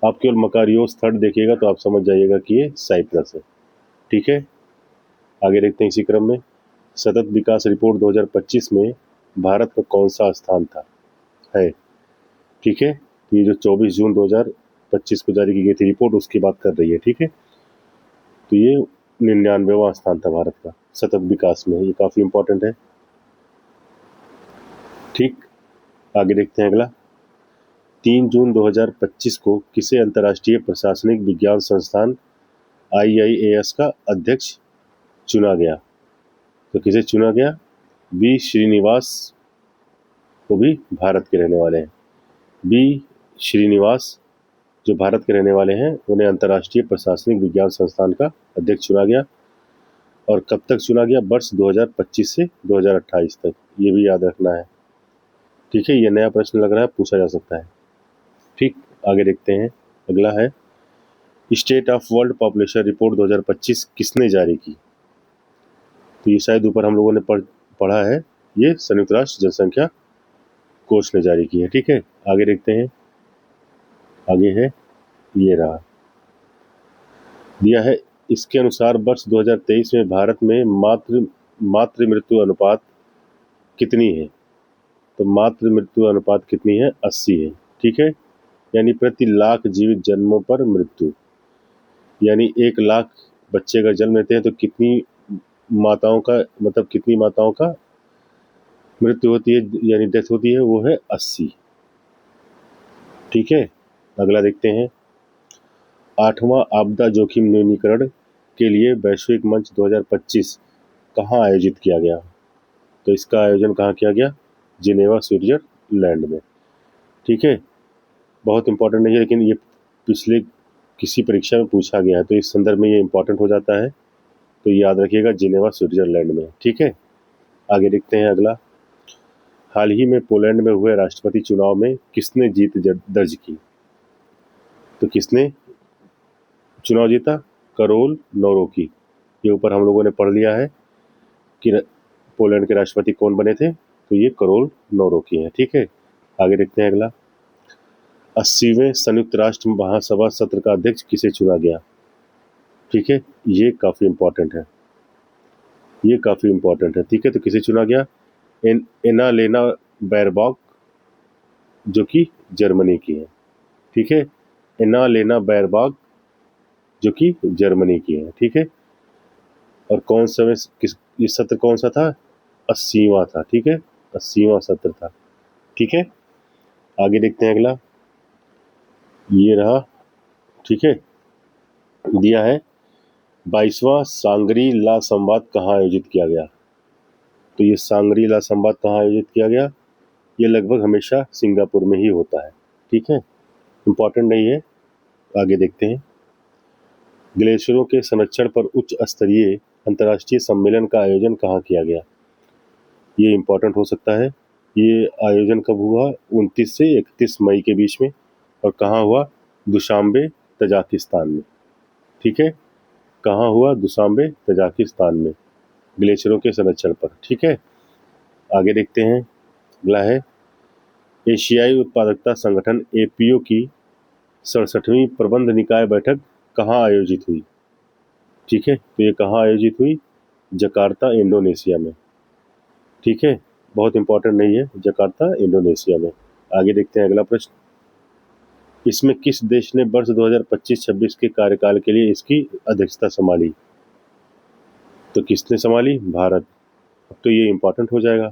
आप केवल मकारियोस थर्ड देखिएगा तो आप समझ जाइएगा कि ये साइप्रस है। ठीक है, आगे देखते हैं इसी क्रम में। सतत विकास रिपोर्ट 2025 में भारत का कौन सा स्थान था है। ठीक है, तो ये जो 24 जून 2025 को जारी की गई थी रिपोर्ट उसकी बात कर रही है। ठीक है, तो ये 99वां स्थान था भारत का सतत विकास में, ये काफी इंपॉर्टेंट है। ठीक, आगे देखते हैं अगला। 3 जून 2025 को किसे अंतर्राष्ट्रीय प्रशासनिक विज्ञान संस्थान IIAS का अध्यक्ष चुना गया। तो किसे चुना गया? बी श्रीनिवास, वो भी भारत के रहने वाले हैं। बी श्रीनिवास जो भारत के रहने वाले हैं उन्हें अंतर्राष्ट्रीय प्रशासनिक विज्ञान संस्थान का अध्यक्ष चुना गया। और कब तक चुना गया? वर्ष 2025 से 2028 तक, ये भी याद रखना है। ठीक है, ये नया प्रश्न लग रहा है, पूछा जा सकता है। ठीक, आगे देखते हैं अगला है। State of world population report 2025 किसने जारी की? तो ये शायद ऊपर हम लोगों ने पढ़ा है, ये संयुक्त राष्ट्र जनसंख्या कोष ने जारी की है। ठीक है, आगे देखते हैं। आगे है, ये रहा, दिया है। इसके अनुसार वर्ष 2023 में भारत में मातृ मृत्यु अनुपात कितनी है? तो मातृ मृत्यु अनुपात कितनी है? 80 है। ठीक है, यानी प्रति लाख जीवित जन्मों पर मृत्यु, यानी 1 लाख बच्चे अगर जन्म लेते हैं तो कितनी माताओं का मृत्यु होती है, यानी डेथ होती है, वो है 80। ठीक है, अगला देखते हैं। 8वां आपदा जोखिम न्यूनीकरण के लिए वैश्विक मंच 2025 कहाँ आयोजित किया गया? तो इसका आयोजन कहाँ किया गया? जिनेवा स्विट्जरलैंड में। ठीक है, बहुत इंपॉर्टेंट नहीं है, लेकिन ये पिछले किसी परीक्षा में पूछा गया है तो इस संदर्भ में ये इंपॉर्टेंट हो जाता है, तो याद रखिएगा जिनेवा स्विट्जरलैंड में। ठीक है, आगे देखते हैं अगला। हाल ही में पोलैंड में हुए राष्ट्रपति चुनाव में किसने जीत दर्ज की? तो किसने चुनाव जीता? करोल नोरोकी। ये ऊपर हम लोगों ने पढ़ लिया है कि पोलैंड के राष्ट्रपति कौन बने थे, तो ये करोल नोरोकी हैं। ठीक है, आगे देखते हैं अगला। 80वें संयुक्त राष्ट्र महासभा सत्र का अध्यक्ष किसे चुना गया? ठीक है, ये काफी इंपॉर्टेंट है, ये काफी इंपॉर्टेंट है। ठीक है, तो किसे चुना गया? एनालेना बैरबॉक जो कि जर्मनी की है। ठीक है, एनालेना बैरबॉक जो कि जर्मनी की है। ठीक है, और कौन सा ये सत्र कौन सा था? 80वां था। ठीक है, 80वां सत्र था। ठीक है, आगे देखते हैं अगला, ये रहा। ठीक है, दिया है 22वां सांगरी ला संवाद कहाँ आयोजित किया गया? तो ये सांगरी ला संवाद कहाँ आयोजित किया गया? ये लगभग हमेशा सिंगापुर में ही होता है। ठीक है, इंपॉर्टेंट नहीं है, आगे देखते हैं। ग्लेशियरों के संरक्षण पर उच्च स्तरीय अंतर्राष्ट्रीय सम्मेलन का आयोजन कहाँ किया गया? ये इंपॉर्टेंट हो सकता है। ये आयोजन कब हुआ? 29 से 31 मई के बीच में, और कहाँ हुआ? दुशांबे तजाकिस्तान में। ठीक है, कहाँ हुआ? दुशांबे तजाकिस्तान में, ग्लेशियरों के संरक्षण पर। ठीक है, आगे देखते हैं। अगला है एशियाई उत्पादकता संगठन APO की 67वीं प्रबंध निकाय बैठक कहाँ आयोजित हुई? ठीक है, तो ये कहाँ आयोजित हुई? जकार्ता इंडोनेशिया में। ठीक है, बहुत इंपॉर्टेंट नहीं है, जकार्ता इंडोनेशिया में। आगे देखते हैं अगला प्रश्न। इसमें किस देश ने वर्ष 2025-26 के कार्यकाल के लिए इसकी अध्यक्षता संभाली? तो किसने संभाली? भारत। अब तो ये इंपॉर्टेंट हो जाएगा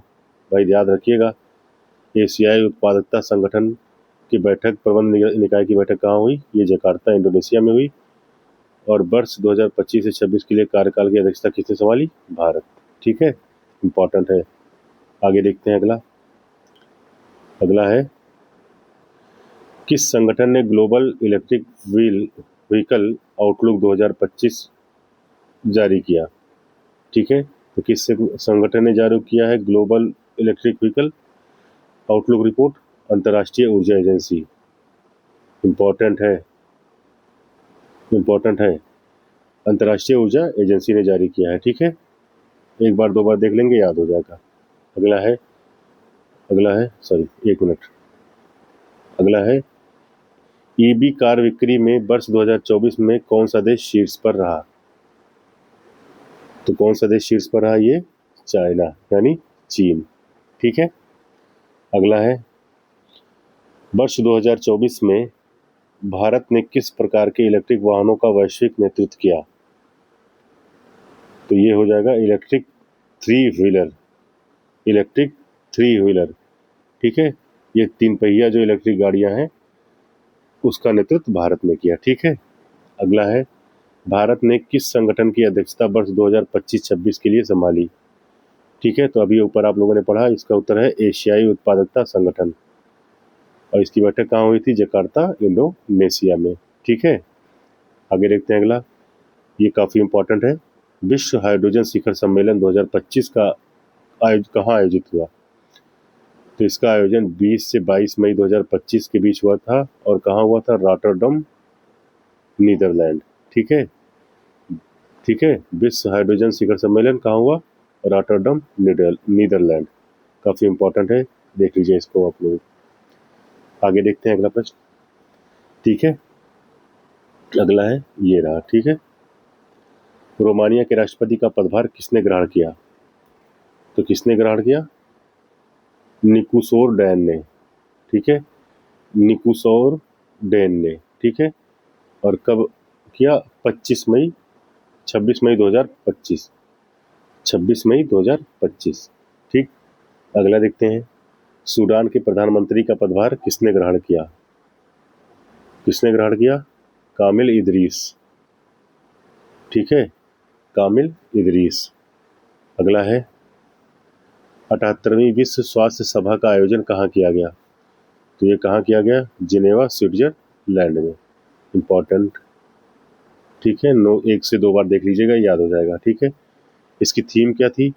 भाई, याद रखिएगा। एशियाई उत्पादकता संगठन की बैठक, प्रबंध निकाय की बैठक कहाँ हुई? ये जकार्ता इंडोनेशिया में हुई। और वर्ष 2025 से 26 के लिए कार्यकाल की अध्यक्षता किसने संभाली? भारत। ठीक है, इंपॉर्टेंट है। आगे देखते हैं अगला। अगला है किस संगठन ने ग्लोबल इलेक्ट्रिक व्हीकल आउटलुक 2025 जारी किया? ठीक है, तो किस संगठन ने जारी किया है global electric vehicle outlook report? अंतर्राष्ट्रीय ऊर्जा एजेंसी। इंपॉर्टेंट है, इंपॉर्टेंट है, अंतर्राष्ट्रीय ऊर्जा एजेंसी ने जारी किया है। ठीक है, एक बार दो बार देख लेंगे, याद हो जाएगा। अगला है सॉरी 1 मिनट। अगला है ईवी कार बिक्री में वर्ष 2024 में कौन सा देश शीर्ष पर रहा? तो कौन सा देश शीर्ष पर रहा? ये चाइना यानी चीन। ठीक है। अगला है वर्ष 2024 में भारत ने किस प्रकार के इलेक्ट्रिक वाहनों का वैश्विक नेतृत्व किया? तो ये हो जाएगा इलेक्ट्रिक थ्री व्हीलर। ठीक है। ये 3 पहिया जो इलेक्ट्रिक गाड़ियां हैं उसका नेतृत्व भारत ने किया। ठीक है। अगला है भारत ने किस संगठन की अध्यक्षता वर्ष 2025-26 के लिए संभाली? ठीक है। तो अभी ऊपर आप लोगों ने पढ़ा, इसका उत्तर है एशियाई उत्पादकता संगठन, और इसकी बैठक कहाँ हुई थी? जकार्ता, इंडोनेशिया में। ठीक है। आगे देखते हैं अगला, ये काफी इंपॉर्टेंट है। विश्व हाइड्रोजन शिखर सम्मेलन 2025 का कहाँ आयोजित हुआ? तो इसका आयोजन 20 से 22 मई 2025 के बीच हुआ था, और कहाँ हुआ था? Rotterdam, Netherland. ठीक है। विश्व हाइड्रोजन शिखर सम्मेलन कहाँ हुआ? Rotterdam, Netherlands. काफी इंपॉर्टेंट है, देख लीजिए इसको आप लोग। आगे देखते हैं अगला प्रश्न। ठीक है। अगला है ये रहा। ठीक है। रोमानिया के राष्ट्रपति का पदभार किसने ग्रहण किया? तो किसने ग्रहण किया? निकोसोर डैन ने। ठीक है। निकोसोर डैन ने। ठीक है। और कब किया? 26 मई 2025। 26 मई 2025। ठीक। अगला देखते हैं, सूडान के प्रधानमंत्री का पदभार किसने ग्रहण किया? कामिल इदरीस। ठीक है। कामिल इदरीस। अगला है 78वीं विश्व स्वास्थ्य सभा का आयोजन कहाँ किया गया? तो ये कहाँ किया गया? जिनेवा, स्विट्जरलैंड में। इंपॉर्टेंट। ठीक है। 1 से 2 बार देख लीजिएगा, याद हो जाएगा। ठीक है। इसकी थीम क्या थी?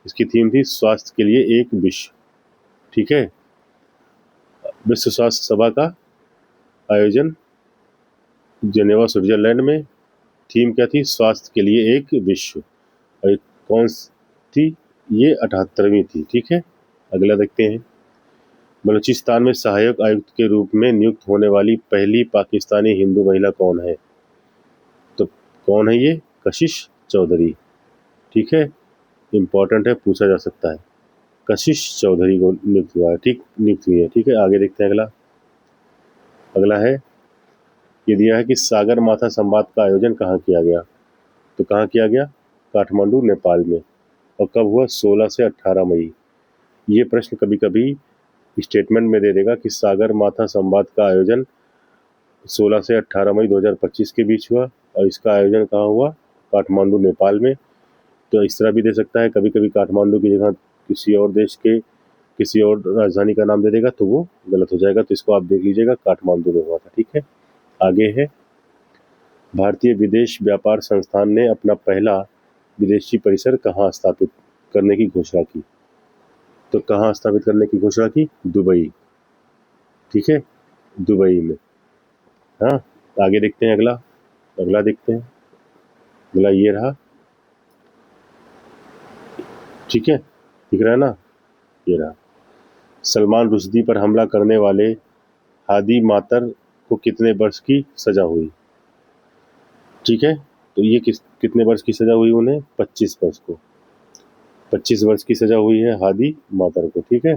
इसकी थीम थी स्वास्थ्य के लिए एक विश्व। ठीक है। विश्व स्वास्थ्य सभा का आयोजन जिनेवा, स्विट्जरलैंड में। थीम क्या थी? स्वास्थ्य के लिए एक विश्व। और कौन थी? ये 78वीं थी। ठीक है। अगला देखते हैं, बलूचिस्तान में सहायक आयुक्त के रूप में नियुक्त होने वाली पहली पाकिस्तानी हिंदू महिला कौन है? तो कौन है ये? कशिश चौधरी। ठीक है। इंपॉर्टेंट है, पूछा जा सकता है। कशिश चौधरी को नियुक्त हुआ है। नियुक्त हुई है। ठीक है। आगे देखते हैं अगला है, ये दिया है कि सागर माथा संवाद का आयोजन कहाँ किया गया? तो कहाँ किया गया? काठमांडू, नेपाल में। और कब हुआ? 16 से 18 मई। ये प्रश्न कभी कभी स्टेटमेंट में दे देगा कि सागर माथा संवाद का आयोजन 16 से 18 मई 2025 के बीच हुआ, और इसका आयोजन कहाँ हुआ? काठमांडू, नेपाल में। तो इस तरह भी दे सकता है, कभी कभी काठमांडू की जगह किसी और देश के किसी और राजधानी का नाम दे देगा तो वो गलत हो जाएगा। तो इसको आप देख लीजिएगा, काठमांडू में हुआ था। ठीक है। आगे है, भारतीय विदेश व्यापार संस्थान ने अपना पहला विदेशी परिसर कहाँ स्थापित करने की घोषणा की? तो कहाँ स्थापित करने की घोषणा की? दुबई। ठीक है। दुबई में। हाँ। आगे देखते हैं अगला देखते हैं। अगला ये रहा। ठीक है। दिख रहा है ना? ये रहा। सलमान रुश्दी पर हमला करने वाले हादी मातर को कितने वर्ष की सजा हुई? ठीक है। तो ये कितने वर्ष की सजा हुई उन्हें? 25 वर्ष को। 25 वर्ष की सजा हुई है हादी मातर को। ठीक है।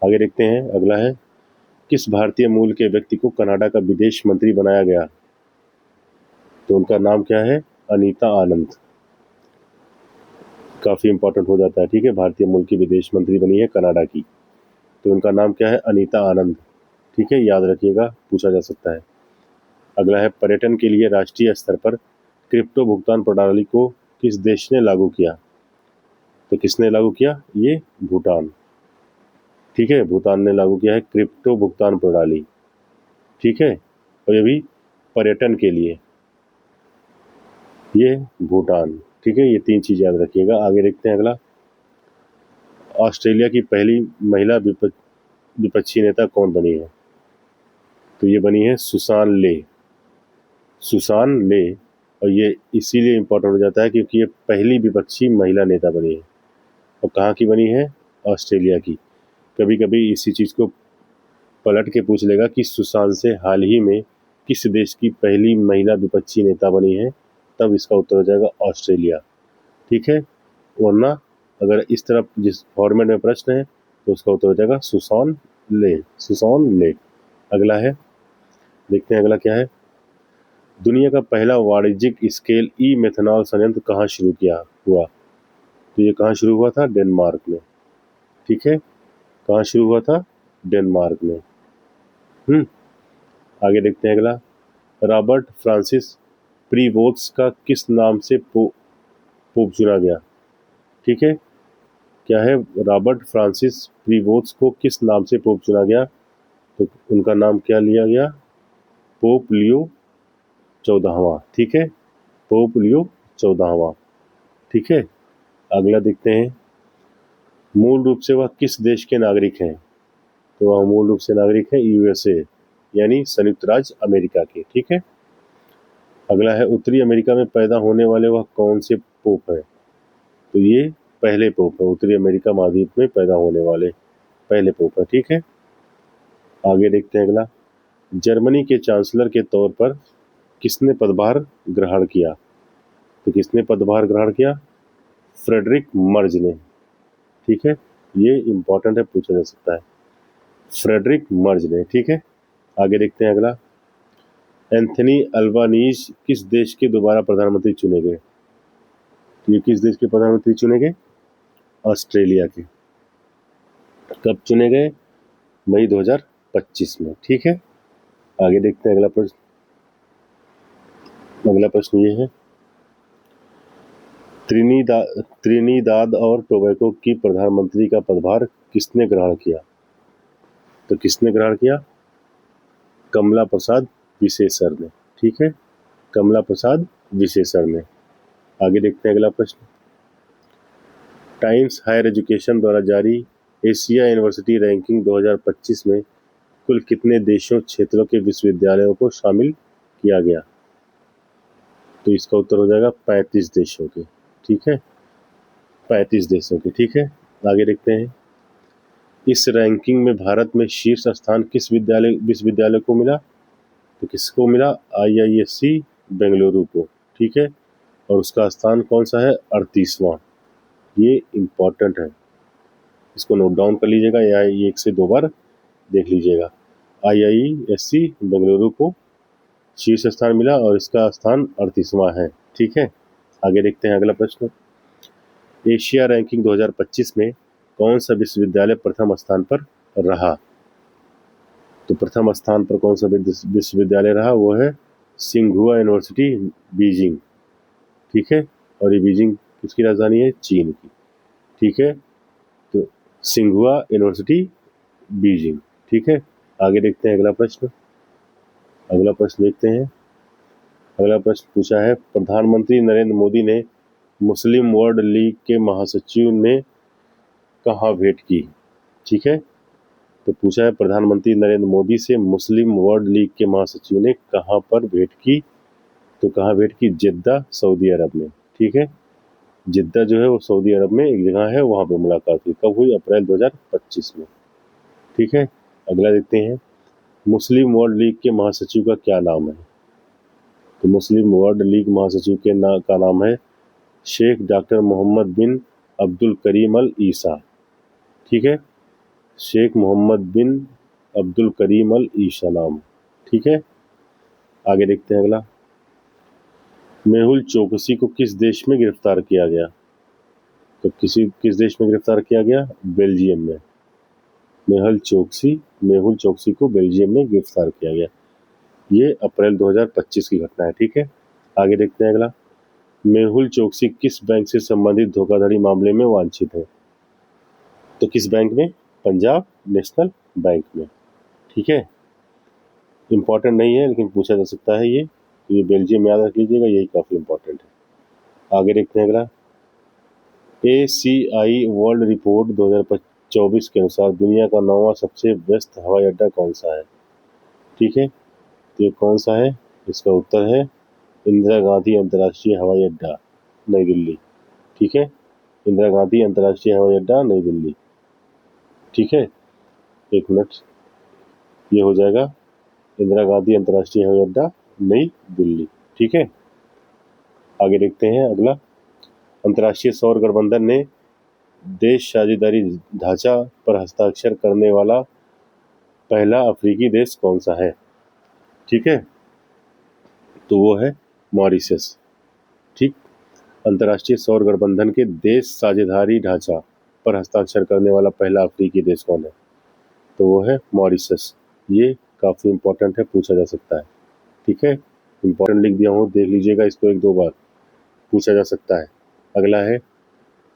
आगे देखते हैं। अगला है, किस भारतीय मूल के व्यक्ति को कनाडा का विदेश मंत्री बनाया गया? तो उनका नाम क्या है? अनीता आनंद। काफी इंपॉर्टेंट हो जाता है। ठीक है। भारतीय मूल की विदेश मंत्री बनी है कनाडा की, तो उनका नाम क्या है? अनीता आनंद। ठीक है। याद रखिएगा, पूछा जा सकता है। अगला है, पर्यटन के लिए राष्ट्रीय स्तर पर क्रिप्टो भुगतान प्रणाली को किस देश ने लागू किया? तो किसने लागू किया? ये भूटान। ठीक है। भूटान ने लागू किया है क्रिप्टो भुगतान प्रणाली। ठीक है। और ये भी पर्यटन के लिए, ये भूटान। ठीक है। ये 3 चीज याद रखिएगा। आगे देखते हैं अगला, ऑस्ट्रेलिया की पहली महिला विपक्षी नेता कौन बनी है? तो ये बनी है सुसान ले। और ये इसीलिए इम्पोर्टेंट हो जाता है क्योंकि ये पहली विपक्षी महिला नेता बनी है। और कहाँ की बनी है? ऑस्ट्रेलिया की। कभी कभी इसी चीज़ को पलट के पूछ लेगा कि सुशांत से हाल ही में किस देश की पहली महिला विपक्षी नेता बनी है, तब इसका उत्तर हो जाएगा ऑस्ट्रेलिया। ठीक है, वरना अगर इस तरफ जिस फॉर्मेट में प्रश्न है तो उसका उत्तर हो जाएगा सुसान ले, सुसान ले। अगला है, देखते हैं अगला क्या है। दुनिया का पहला वाणिज्यिक स्केल ई मेथनॉल संयंत्र कहाँ शुरू किया हुआ? तो ये कहाँ शुरू हुआ था? डेनमार्क में। ठीक है, कहाँ शुरू हुआ था? डेनमार्क में। आगे देखते हैं अगला। रॉबर्ट फ्रांसिस प्रीवोत्स का किस नाम से पोप चुना गया? ठीक है, क्या है? रॉबर्ट फ्रांसिस प्रीवोत्स को किस नाम से पोप चुना गया? तो उनका नाम क्या लिया गया? पोप लियो 14वां। ठीक है, पोप लियो 14वां। ठीक है, अगला देखते हैं। मूल रूप से वह किस देश के नागरिक हैं? तो वह मूल रूप से नागरिक है यूएसए, यानी संयुक्त राज्य अमेरिका के। ठीक है, अगला है। उत्तरी अमेरिका में पैदा होने वाले वह कौन से पोप हैं? तो ये पहले पोप है, उत्तरी अमेरिका महाद्वीप में पैदा होने वाले पहले पोप है। ठीक है, आगे देखते हैं अगला। जर्मनी के चांसलर के तौर पर किसने पदभार ग्रहण किया? तो किसने पदभार ग्रहण किया? फ्रेडरिक मर्ज ने। ठीक है, ये इंपॉर्टेंट है, पूछा जा सकता है। फ्रेडरिक मर्ज ने। ठीक है, आगे देखते हैं अगला। एंथनी अल्बानीज किस देश के दोबारा प्रधानमंत्री चुने गए? तो ये किस देश के प्रधानमंत्री चुने गए? ऑस्ट्रेलिया के। कब चुने गए? मई 2025 में। ठीक है, आगे देखते हैं अगला प्रश्न। अगला प्रश्न ये है। त्रिनिदाद और टोबैगो की प्रधानमंत्री का पदभार किसने ग्रहण किया? तो किसने ग्रहण किया? कमला प्रसाद विशेषर ने। ठीक है, कमला प्रसाद विशेषर ने। आगे देखते हैं अगला प्रश्न। टाइम्स हायर एजुकेशन द्वारा जारी एशिया यूनिवर्सिटी रैंकिंग 2025 में कुल कितने देशों क्षेत्रों के विश्वविद्यालयों को शामिल किया गया? तो इसका उत्तर हो जाएगा 35 देशों के। ठीक है, 35 देशों के। ठीक है, आगे देखते हैं। इस रैंकिंग में भारत में शीर्ष स्थान किस विश्वविद्यालय को मिला? तो किसको मिला? IISc बेंगलुरु को। ठीक है, और उसका स्थान कौन सा है? 38वां। ये इम्पोर्टेंट है, इसको नोट डाउन कर लीजिएगा या एक से दो बार देख लीजिएगा। IISc बेंगलुरु को शीर्ष स्थान मिला और इसका स्थान 38वां है। ठीक है, आगे देखते हैं अगला प्रश्न। एशिया रैंकिंग 2025 में कौन सा विश्वविद्यालय प्रथम स्थान पर रहा? तो प्रथम स्थान पर कौन सा विश्वविद्यालय रहा? वो है सिंघुआ यूनिवर्सिटी बीजिंग। ठीक है, और ये बीजिंग किसकी राजधानी है? चीन की। ठीक है, तो सिंघुआ यूनिवर्सिटी बीजिंग। ठीक है, आगे देखते हैं अगला प्रश्न। अगला प्रश्न देखते हैं। अगला प्रश्न पूछा है। प्रधानमंत्री नरेंद्र मोदी ने मुस्लिम वर्ल्ड लीग के महासचिव ने कहाँ भेंट की? ठीक है, तो पूछा है प्रधानमंत्री नरेंद्र मोदी से मुस्लिम वर्ल्ड लीग के महासचिव ने कहाँ पर भेंट की? तो कहाँ भेंट की? जिद्दा, सऊदी अरब में। ठीक है, जिद्दा जो है वो सऊदी अरब में एक जगह है, वहाँ पे मुलाकात हुई। कब हुई? अप्रैल 2025 में। ठीक है, अगला देखते हैं। मुस्लिम वर्ल्ड लीग के महासचिव का क्या नाम है? तो मुस्लिम वर्ल्ड लीग महासचिव का नाम है शेख डॉक्टर मोहम्मद बिन अब्दुल करीम अल ईसा। ठीक है, शेख मोहम्मद बिन अब्दुल करीम अल ईसा नाम। ठीक है, आगे देखते हैं अगला। मेहुल चोकसी को किस देश में गिरफ्तार किया गया? तो किस देश में गिरफ्तार किया गया? बेल्जियम में। मेहुल चोकसी को बेल्जियम में गिरफ्तार किया गया। ये अप्रैल 2025 की घटना है। ठीक है, आगे देखते हैं अगला। मेहुल चोकसी किस बैंक से संबंधित धोखाधड़ी मामले में वांछित है? तो किस बैंक में? पंजाब नेशनल बैंक में। ठीक है, इंपॉर्टेंट नहीं है लेकिन पूछा जा सकता है। ये बेल्जियम में याद रख लीजिएगा, यही काफ़ी इंपॉर्टेंट है। आगे देखते हैं अगला। ACI वर्ल्ड रिपोर्ट 2024 के अनुसार दुनिया का 9वां सबसे व्यस्त हवाई अड्डा कौन सा है? ठीक है, तो ये कौन सा है? इसका उत्तर है इंदिरा गांधी अंतर्राष्ट्रीय हवाई अड्डा, नई दिल्ली। ठीक है, इंदिरा गांधी अंतर्राष्ट्रीय हवाई अड्डा नई दिल्ली। ठीक है, एक मिनट, ये हो जाएगा इंदिरा गांधी अंतर्राष्ट्रीय हवाई अड्डा नई दिल्ली। ठीक है, आगे देखते हैं अगला। अंतर्राष्ट्रीय सौर गठबंधन ने देश साझेदारी ढांचा पर हस्ताक्षर करने वाला पहला अफ्रीकी देश कौन सा है? ठीक है, तो वो है मॉरिशस। ठीक, अंतर्राष्ट्रीय सौर गठबंधन के देश साझेदारी ढांचा पर हस्ताक्षर करने वाला पहला अफ्रीकी देश कौन है? तो वो है मॉरिशस। ये काफ़ी इंपॉर्टेंट है, पूछा जा सकता है। ठीक है, इंपॉर्टेंट लिख दिया हूँ, देख लीजिएगा इसको एक दो बार, पूछा जा सकता है। अगला है,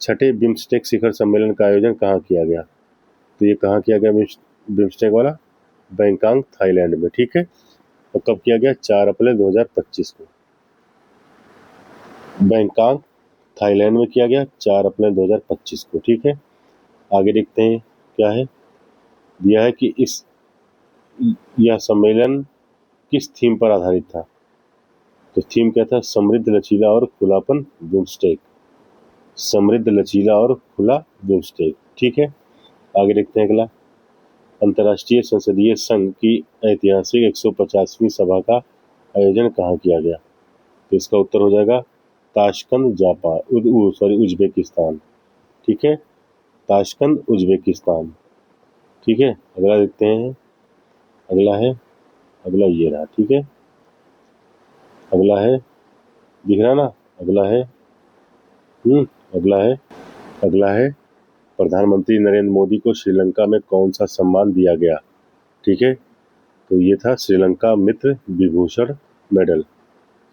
छठे बिम्स्टेक शिखर सम्मेलन का आयोजन कहाँ किया गया? तो ये कहाँ किया गया बिम्स्टेक वाला? बैंकॉक थाईलैंड में। ठीक है, और कब किया गया? 4 अप्रैल 2025 को बैंकॉक थाईलैंड में किया गया, 4 अप्रैल 2025 को। ठीक है, आगे देखते हैं क्या है दिया है कि यह सम्मेलन किस थीम पर आधारित था? तो थीम क्या था? समृद्ध, लचीला और खुलापन बिम्स्टेक। समृद्ध, लचीला और खुला बिम्स्टेक। ठीक है, आगे देखते हैं अगला। अंतर्राष्ट्रीय संसदीय संघ की ऐतिहासिक 150वीं सभा का आयोजन कहाँ किया गया? तो इसका उत्तर हो जाएगा ताशकंद, उज्बेकिस्तान। ठीक है, ताशकंद, उज्बेकिस्तान। ठीक है, अगला देखते हैं। अगला है, अगला ये रहा। ठीक है, अगला है, दिख रहा ना? अगला है अगला है, अगला है, प्रधानमंत्री नरेंद्र मोदी को श्रीलंका में कौन सा सम्मान दिया गया? ठीक है, तो ये था श्रीलंका मित्र विभूषण मेडल।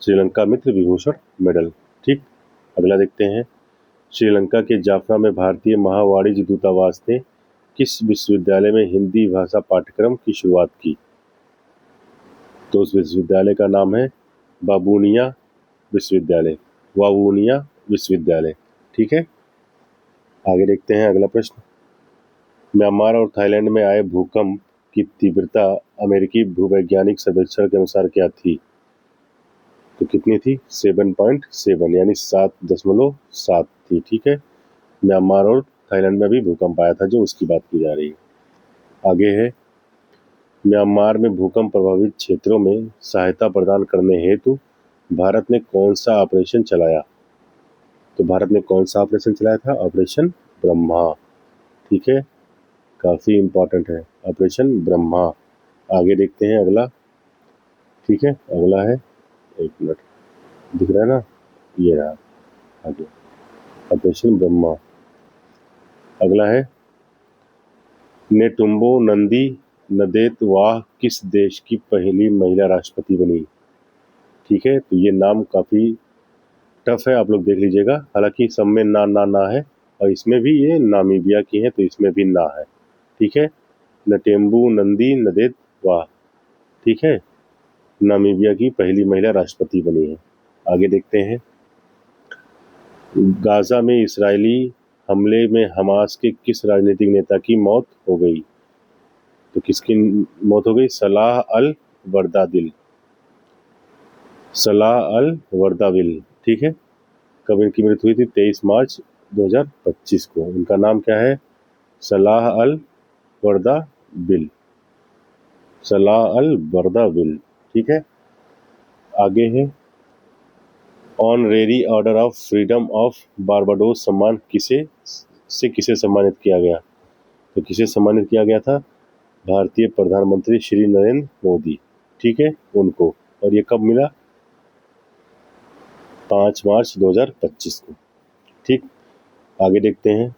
श्रीलंका मित्र विभूषण मेडल। ठीक, अगला देखते हैं। श्रीलंका के जाफना में भारतीय महावाणिज्य दूतावास ने किस विश्वविद्यालय में हिंदी भाषा पाठ्यक्रम की शुरुआत की? तो उस विश्वविद्यालय का नाम है बाबूनिया विश्वविद्यालय। वावूनिया विश्वविद्यालय। ठीक है, आगे देखते हैं अगला प्रश्न। म्यांमार और थाईलैंड में आए भूकंप की तीव्रता अमेरिकी भूवैज्ञानिक सर्वेक्षण के अनुसार क्या थी? तो कितनी थी? 7.7 यानी 7.7 थी। ठीक है, म्यांमार और थाईलैंड में भी भूकंप आया था, जो उसकी बात की जा रही है। आगे है, म्यांमार में भूकंप प्रभावित क्षेत्रों में सहायता प्रदान करने हेतु भारत ने कौन सा ऑपरेशन चलाया? तो भारत ने कौन सा ऑपरेशन चलाया था? ऑपरेशन ब्रह्मा। ठीक है, काफ़ी इंपॉर्टेंट है ऑपरेशन ब्रह्मा। आगे देखते हैं अगला। ठीक है, अगला है, एक मिनट, दिख रहा है ना? ये रहा आगे, ऑपरेशन ब्रह्मा। अगला है, नेटुम्बो नंदी नदेतवाह किस देश की पहली महिला राष्ट्रपति बनी? ठीक है, तो ये नाम काफ़ी टफ है, आप लोग देख लीजिएगा। हालांकि सब में ना ना ना है, और इसमें भी ये नामीबिया की है, तो इसमें भी ना है। ठीक है, नटेम्बू नंदी नदेतवाह, ठीक है, नामीबिया की पहली महिला राष्ट्रपति बनी है। आगे देखते हैं। गाजा में इजरायली हमले में हमास के किस राजनीतिक नेता की मौत हो गई? तो किसकी मौत हो गई? सलाह अल वर्दाविल। सलाह अल वर्दाविल। ठीक है, कब इनकी मृत्यु हुई थी? 23 मार्च 2025 को। इनका नाम क्या है? सलाह अल वर्दाविल। सलाह अल वर्दाविल। ठीक है, आगे है, honorary order of freedom of Barbados सम्मान किसे सम्मानित किया गया? तो किसे सम्मानित किया गया था? भारतीय प्रधानमंत्री श्री नरेंद्र मोदी। ठीक है, उनको। और ये कब मिला? 5 मार्च 2025 को। ठीक, आगे देखते हैं।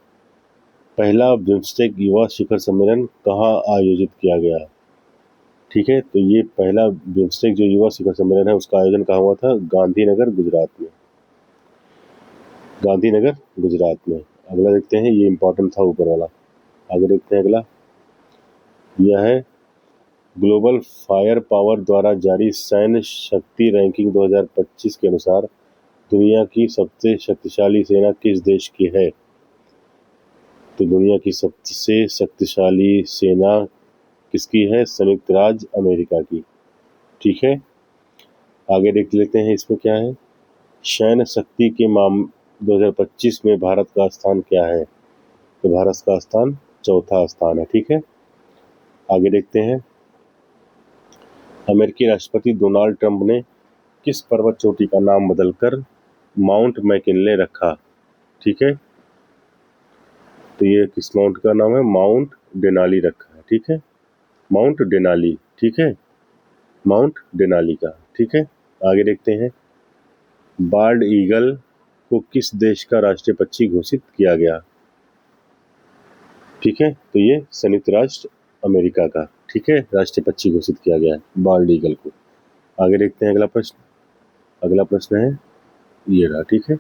पहला बिम्स्टेक युवा शिखर सम्मेलन कहाँ आयोजित किया गया? ठीक है, तो ये पहला बिम्स्टेक जो युवा शिखर सम्मेलन है, उसका आयोजन कहाँ हुआ था? गांधीनगर, गुजरात में। गांधीनगर, गुजरात में। अगला देखते हैं, ये इंपॉर्टेंट था ऊपर वाला। आगे देखते हैं अगला। यह है, ग्लोबल फायर पावर द्वारा जारी सैन्य शक्ति रैंकिंग 2025 के अनुसार दुनिया की सबसे शक्तिशाली सेना किस देश की है? तो दुनिया की सबसे शक्तिशाली सेना किसकी है? संयुक्त राज्य अमेरिका की। ठीक है, आगे देख लेते हैं इसमें क्या है। सैन्य शक्ति के 2025 में भारत का स्थान क्या है? तो भारत का स्थान चौथा स्थान है। ठीक है, आगे देखते हैं। अमेरिकी राष्ट्रपति डोनाल्ड ट्रंप ने किस पर्वत चोटी का नाम बदलकर माउंट मैकिनले रखा? ठीक है, तो ये किस माउंट का नाम है? माउंट डेनाली रखा है। ठीक है, माउंट डेनाली। ठीक है, माउंट डेनाली का। ठीक है, आगे देखते हैं। बाल्ड ईगल को किस देश का राष्ट्रीय पक्षी घोषित किया गया? ठीक है, तो ये संयुक्त राष्ट्र अमेरिका का, ठीक है, राष्ट्रीय पक्षी घोषित किया गया है बाल्ड ईगल को। आगे देखते हैं अगला प्रश्न। अगला प्रश्न है ये रहा। ठीक है,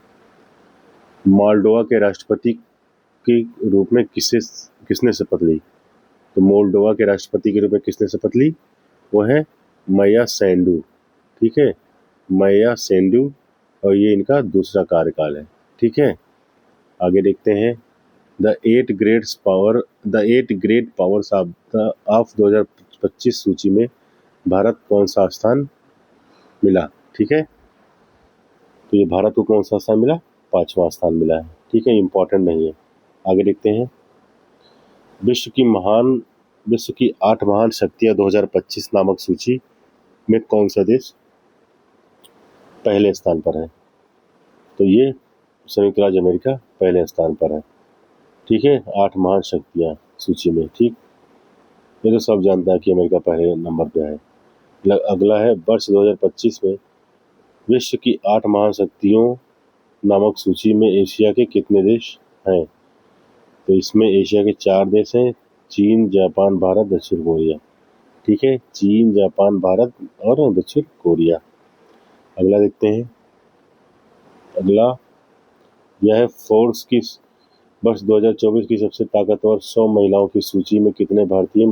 मोल्डोवा के राष्ट्रपति के रूप में किसने शपथ ली? तो मोल्डोवा के राष्ट्रपति के रूप में किसने शपथ ली? वो है माया सेंडू। ठीक है, माया सेंडू, और ये इनका दूसरा कार्यकाल है। ठीक है, आगे देखते हैं। The Eight Great Powers of 2025 सूची में भारत कौन सा स्थान मिला? ठीक है, तो ये भारत को कौन सा स्थान मिला? 5वां स्थान मिला है। ठीक है, इंपॉर्टेंट नहीं है। आगे देखते हैं। विश्व की 8 महान शक्तियां 2025 नामक सूची में कौन सा देश पहले स्थान पर है? तो ये संयुक्त राज्य अमेरिका पहले स्थान पर है। ठीक है, 8 महान शक्तियां सूची में। ठीक, ये तो सब जानता है कि अमेरिका पहले नंबर पे है। अगला है, वर्ष 2025 में विश्व की 8 महान शक्तियों नामक सूची में एशिया के कितने देश हैं? तो इसमें एशिया के 4 देश हैं, चीन, जापान, भारत, दक्षिण कोरिया। ठीक है, चीन, जापान, भारत और दक्षिण कोरिया। अगला देखते हैं। अगला यह है, फोर्ब्स की वर्ष 2024 की सबसे ताकतवर 100 महिलाओं की सूची में कितने भारतीय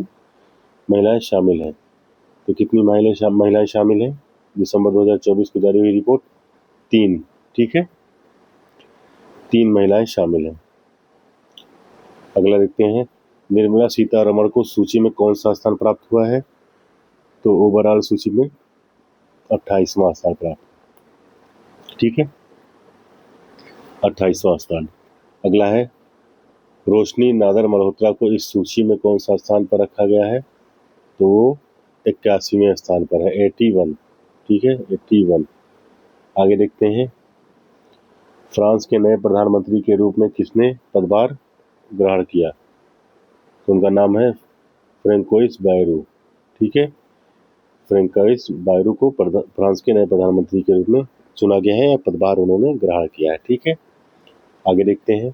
महिलाएं शामिल हैं? तो कितनी महिलाएं शामिल हैं? दिसंबर 2024 को जारी हुई रिपोर्ट 3। ठीक है, 3 महिलाएं शामिल हैं। अगला देखते हैं। निर्मला सीतारमण को सूची में कौन सा स्थान प्राप्त हुआ है? तो ओवरऑल सूची में 28वां स्थान प्राप्त। ठीक है, 28वां स्थान। अगला है, रोशनी नादर मल्होत्रा को इस सूची में कौन सा स्थान पर रखा गया है? तो वो 81वें स्थान पर है, 81। ठीक है, 81। आगे देखते हैं। फ्रांस के नए प्रधानमंत्री के रूप में किसने पदभार ग्रहण किया? तो उनका नाम है फ्रेंकोइस बायरू। ठीक है, फ्रेंकोइस बायरू को फ्रांस के नए प्रधानमंत्री के रूप में चुना गया है, या पदभार उन्होंने ग्रहण किया है। ठीक है, आगे देखते हैं।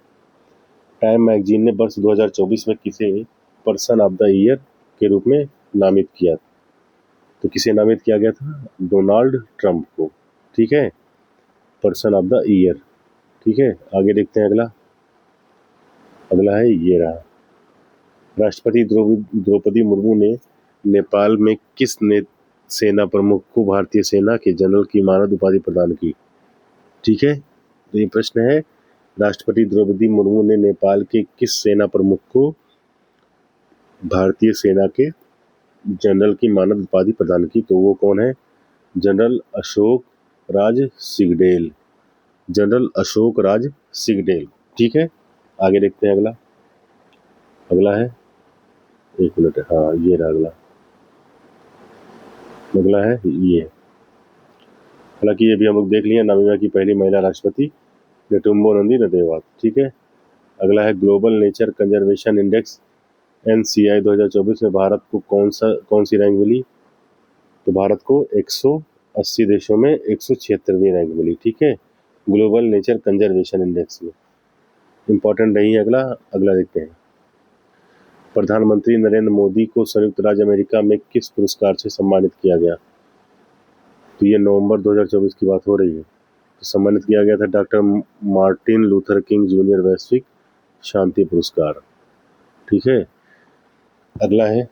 टाइम मैगजीन ने वर्ष 2024 में किसे पर्सन ऑफ द ईयर के रूप में नामित किया? तो किसे नामित किया गया था? डोनाल्ड ट्रंप को। ठीक है, पर्सन ऑफ द ईयर। ठीक है, आगे देखते हैं। अगला है ये रहा। राष्ट्रपति द्रौपदी मुर्मू ने नेपाल में किस सेना प्रमुख को भारतीय सेना के जनरल की मानद उपाधि प्रदान की? ठीक है, तो ये प्रश्न है, राष्ट्रपति द्रौपदी मुर्मू ने नेपाल के किस सेना प्रमुख को भारतीय सेना के जनरल की मानद उपाधि प्रदान की? तो वो कौन है? जनरल अशोक राज सिगडेल। जनरल अशोक राज सिगडेल। ठीक है, आगे देखते हैं। अगला है, एक मिनट, हाँ ये रहा अगला। अगला है ये, हालांकि ये भी हम लोग देख लिए, नामीबिया की पहली महिला राष्ट्रपति नेटुम्बो नंदी नदेवा। ठीक है, अगला है, global nature conservation index NCI 2024 में भारत को कौन सी रैंक मिली? तो भारत को 180 देशों में 176वीं रैंक मिली। ठीक है, ग्लोबल नेचर कंजर्वेशन इंडेक्स में। इंपॉर्टेंट नहीं है। अगला देखते हैं। प्रधानमंत्री नरेंद्र मोदी को संयुक्त राज्य अमेरिका में किस पुरस्कार से सम्मानित किया गया? तो ये नवंबर 2024 की बात हो रही है। तो सम्मानित किया गया था doctor Martin Luther King junior वैश्विक शांति पुरस्कार। ठीक है, अगला है,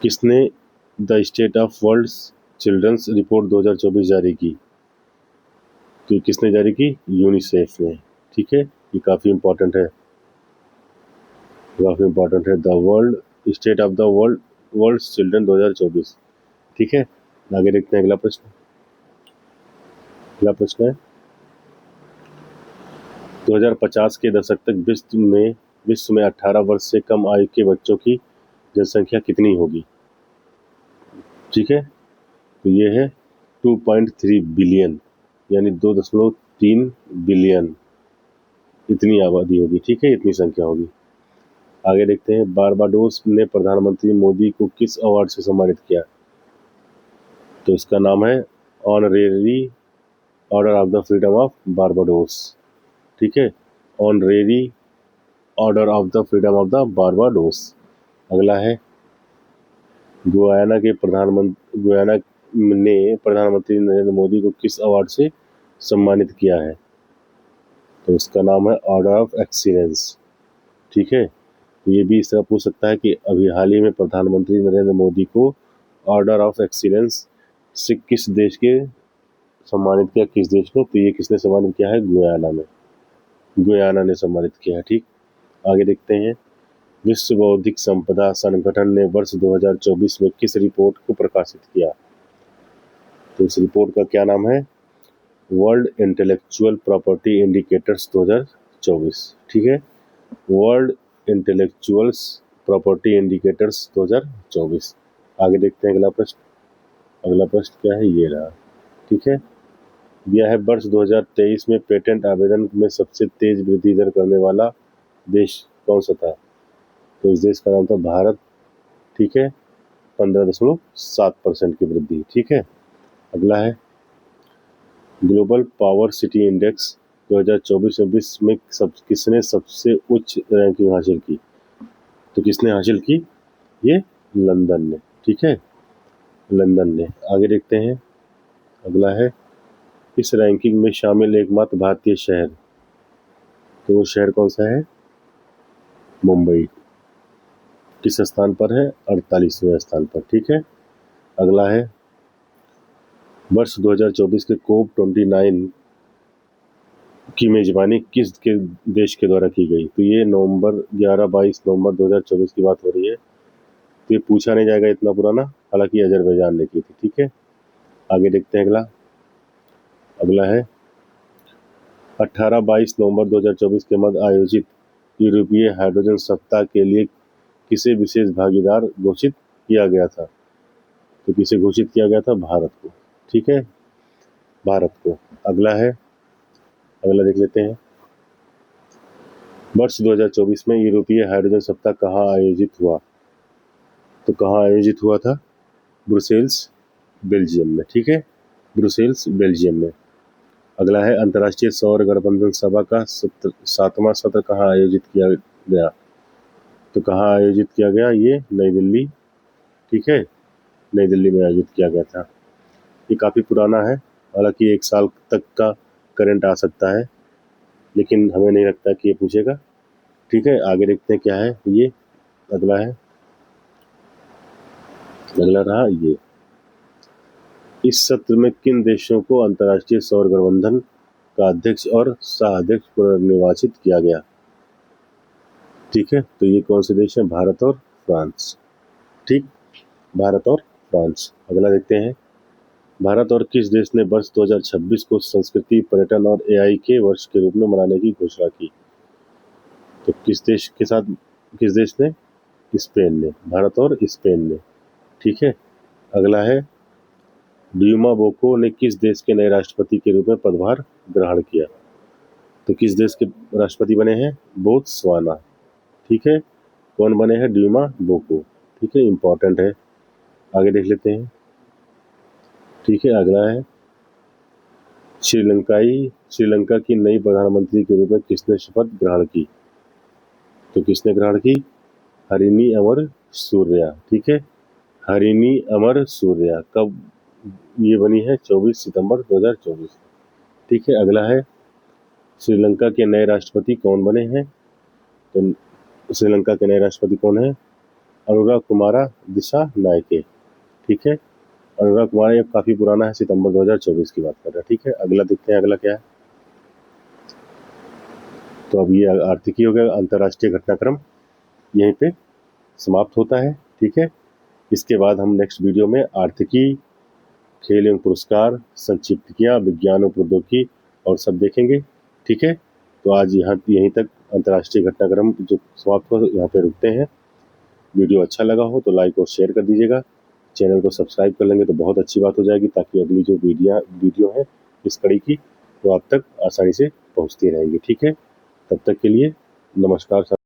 किसने the State of World Children's Report 2024 जारी की? तो किसने जारी की? यूनिसेफ ने। ठीक है, ये काफ़ी इंपॉर्टेंट है। The world state of the world children 2024। ठीक है, आगे देखते हैं। अगला प्रश्न है, 2050 के दशक तक विश्व में 18 वर्ष से कम आयु के बच्चों की जनसंख्या कितनी होगी? ठीक है, तो ये है 2.3 बिलियन, यानी 2.3 बिलियन, इतनी आबादी होगी। ठीक है, इतनी संख्या होगी। आगे देखते हैं, बारबाडोस ने प्रधानमंत्री मोदी को किस अवार्ड से सम्मानित किया? तो इसका नाम है honorary order of the freedom of Barbados. ठीक है, honorary order of the freedom of the Barbados. अगला है, गुयाना ने प्रधानमंत्री नरेंद्र मोदी को किस अवार्ड से सम्मानित किया है? तो इसका नाम है ऑर्डर ऑफ एक्सीलेंस। ठीक है, तो ये भी इस तरह पूछ सकता है कि अभी हाल ही में प्रधानमंत्री नरेंद्र मोदी को ऑर्डर ऑफ एक्सीलेंस से किस देश के सम्मानित किया, किस देश ने? तो ये किसने सम्मानित किया है? गुयाना ने सम्मानित किया है। ठीक, आगे देखते हैं, विश्व बौद्धिक संपदा संगठन ने वर्ष 2024 में किस रिपोर्ट को प्रकाशित किया? तो इस रिपोर्ट का क्या नाम है? World intellectual property indicators 2024। ठीक है, वर्ल्ड इंटेलेक्चुअल्स प्रॉपर्टी इंडिकेटर्स 2024। आगे देखते हैं अगला प्रश्न क्या है? ये रहा। ठीक है, दिया है, वर्ष 2023 में पेटेंट आवेदन में सबसे तेज वृद्धि दर करने वाला देश कौन सा था? तो इस देश का नाम था भारत। ठीक है, 15.7% की वृद्धि। ठीक है, अगला है, ग्लोबल पावर सिटी इंडेक्स 2024 में किसने सबसे उच्च रैंकिंग हासिल की? तो किसने हासिल की? ये लंदन ने। ठीक है, लंदन ने। आगे देखते हैं, अगला है, इस रैंकिंग में शामिल एकमात्र भारतीय शहर, तो वो शहर कौन सा है? मुंबई। किस स्थान पर है? 48वें स्थान पर। ठीक है, अगला है, वर्ष 2024 के COP29 की मेजबानी किस के देश के द्वारा की गई? तो ये 22 नवंबर 2024 की बात हो रही है। तो ये पूछा नहीं जाएगा इतना पुराना, हालांकि अजरबैजान ने की थी। ठीक है, आगे देखते हैं, अगला है, 18-22 नवंबर 2024 के मध्य आयोजित यूरोपीय हाइड्रोजन सप्ताह के लिए किसे विशेष भागीदार घोषित किया गया था? तो किसे घोषित किया गया था? भारत को। ठीक है, भारत को। अगला है, अगला देख लेते हैं, वर्ष 2024 में यूरोपीय हाइड्रोजन सप्ताह कहाँ आयोजित हुआ? तो कहाँ आयोजित हुआ था? ब्रुसेल्स, बेल्जियम में। ठीक है, ब्रुसेल्स, बेल्जियम में। अगला है, अंतर्राष्ट्रीय सौर गठबंधन सभा का 7वां सत्र कहाँ आयोजित किया गया? तो कहाँ आयोजित किया गया? ये नई दिल्ली। ठीक है, नई दिल्ली में आयोजित किया गया था। ये काफ़ी पुराना है, हालांकि 1 साल तक का करंट आ सकता है, लेकिन हमें नहीं लगता कि ये पूछेगा। ठीक है, आगे देखते हैं क्या है ये। अगला है, अगला रहा ये, इस सत्र में किन देशों को अंतर्राष्ट्रीय सौर गठबंधन का अध्यक्ष और सह अध्यक्ष पुनर्निर्वाचित किया गया? ठीक है, तो ये कौन से देश हैं? भारत और फ्रांस। ठीक, भारत और फ्रांस। अगला देखते हैं, भारत और किस देश ने वर्ष 2026 को संस्कृति, पर्यटन और AI के वर्ष के रूप में मनाने की घोषणा की? तो किस देश ने? स्पेन ने। भारत और स्पेन ने। ठीक है, अगला है, ड्यूमा बोको ने किस देश के नए राष्ट्रपति के रूप में पदभार ग्रहण किया? तो किस देश के राष्ट्रपति बने हैं? बोत्सवाना। ठीक है, कौन बने हैं? Duma Boko. ठीक है, इंपॉर्टेंट है। आगे देख लेते हैं। ठीक है, अगला है, श्रीलंका की नई प्रधानमंत्री के रूप में किसने शपथ ग्रहण की? तो किसने ग्रहण की? हरिनी अमर सूर्या। ठीक है, हरिनी अमर सूर्या। कब ये बनी है? 24 सितंबर 2024। ठीक है, अगला है, श्रीलंका के नए राष्ट्रपति कौन बने हैं? तो श्रीलंका के नए राष्ट्रपति कौन है? अनुराग कुमारा दिसानायके। ठीक है, अनुराग कुमार, ये काफी पुराना है, सितंबर 2024 की बात कर रहा है। ठीक है, अगला देखते हैं, अगला क्या है। तो अब ये आर्थिकी हो गया, अंतर्राष्ट्रीय घटनाक्रम यहीं पे समाप्त होता है। ठीक है, इसके बाद हम नेक्स्ट वीडियो में आर्थिकी, खेल एवं पुरस्कार, संक्षिप्तियाँ, विज्ञान और प्रौद्योगिकी और सब देखेंगे। ठीक है। तो आज यहीं तक अंतर्राष्ट्रीय घटनाक्रम जो समाप्त हुआ, यहाँ पे रुकते हैं। वीडियो अच्छा लगा हो तो लाइक और शेयर कर दीजिएगा। चैनल को सब्सक्राइब कर लेंगे तो बहुत अच्छी बात हो जाएगी, ताकि अगली जो वीडियो है इस कड़ी की, तो आप तक आसानी से पहुँचती रहेगी। ठीक है, तब तक के लिए नमस्कार।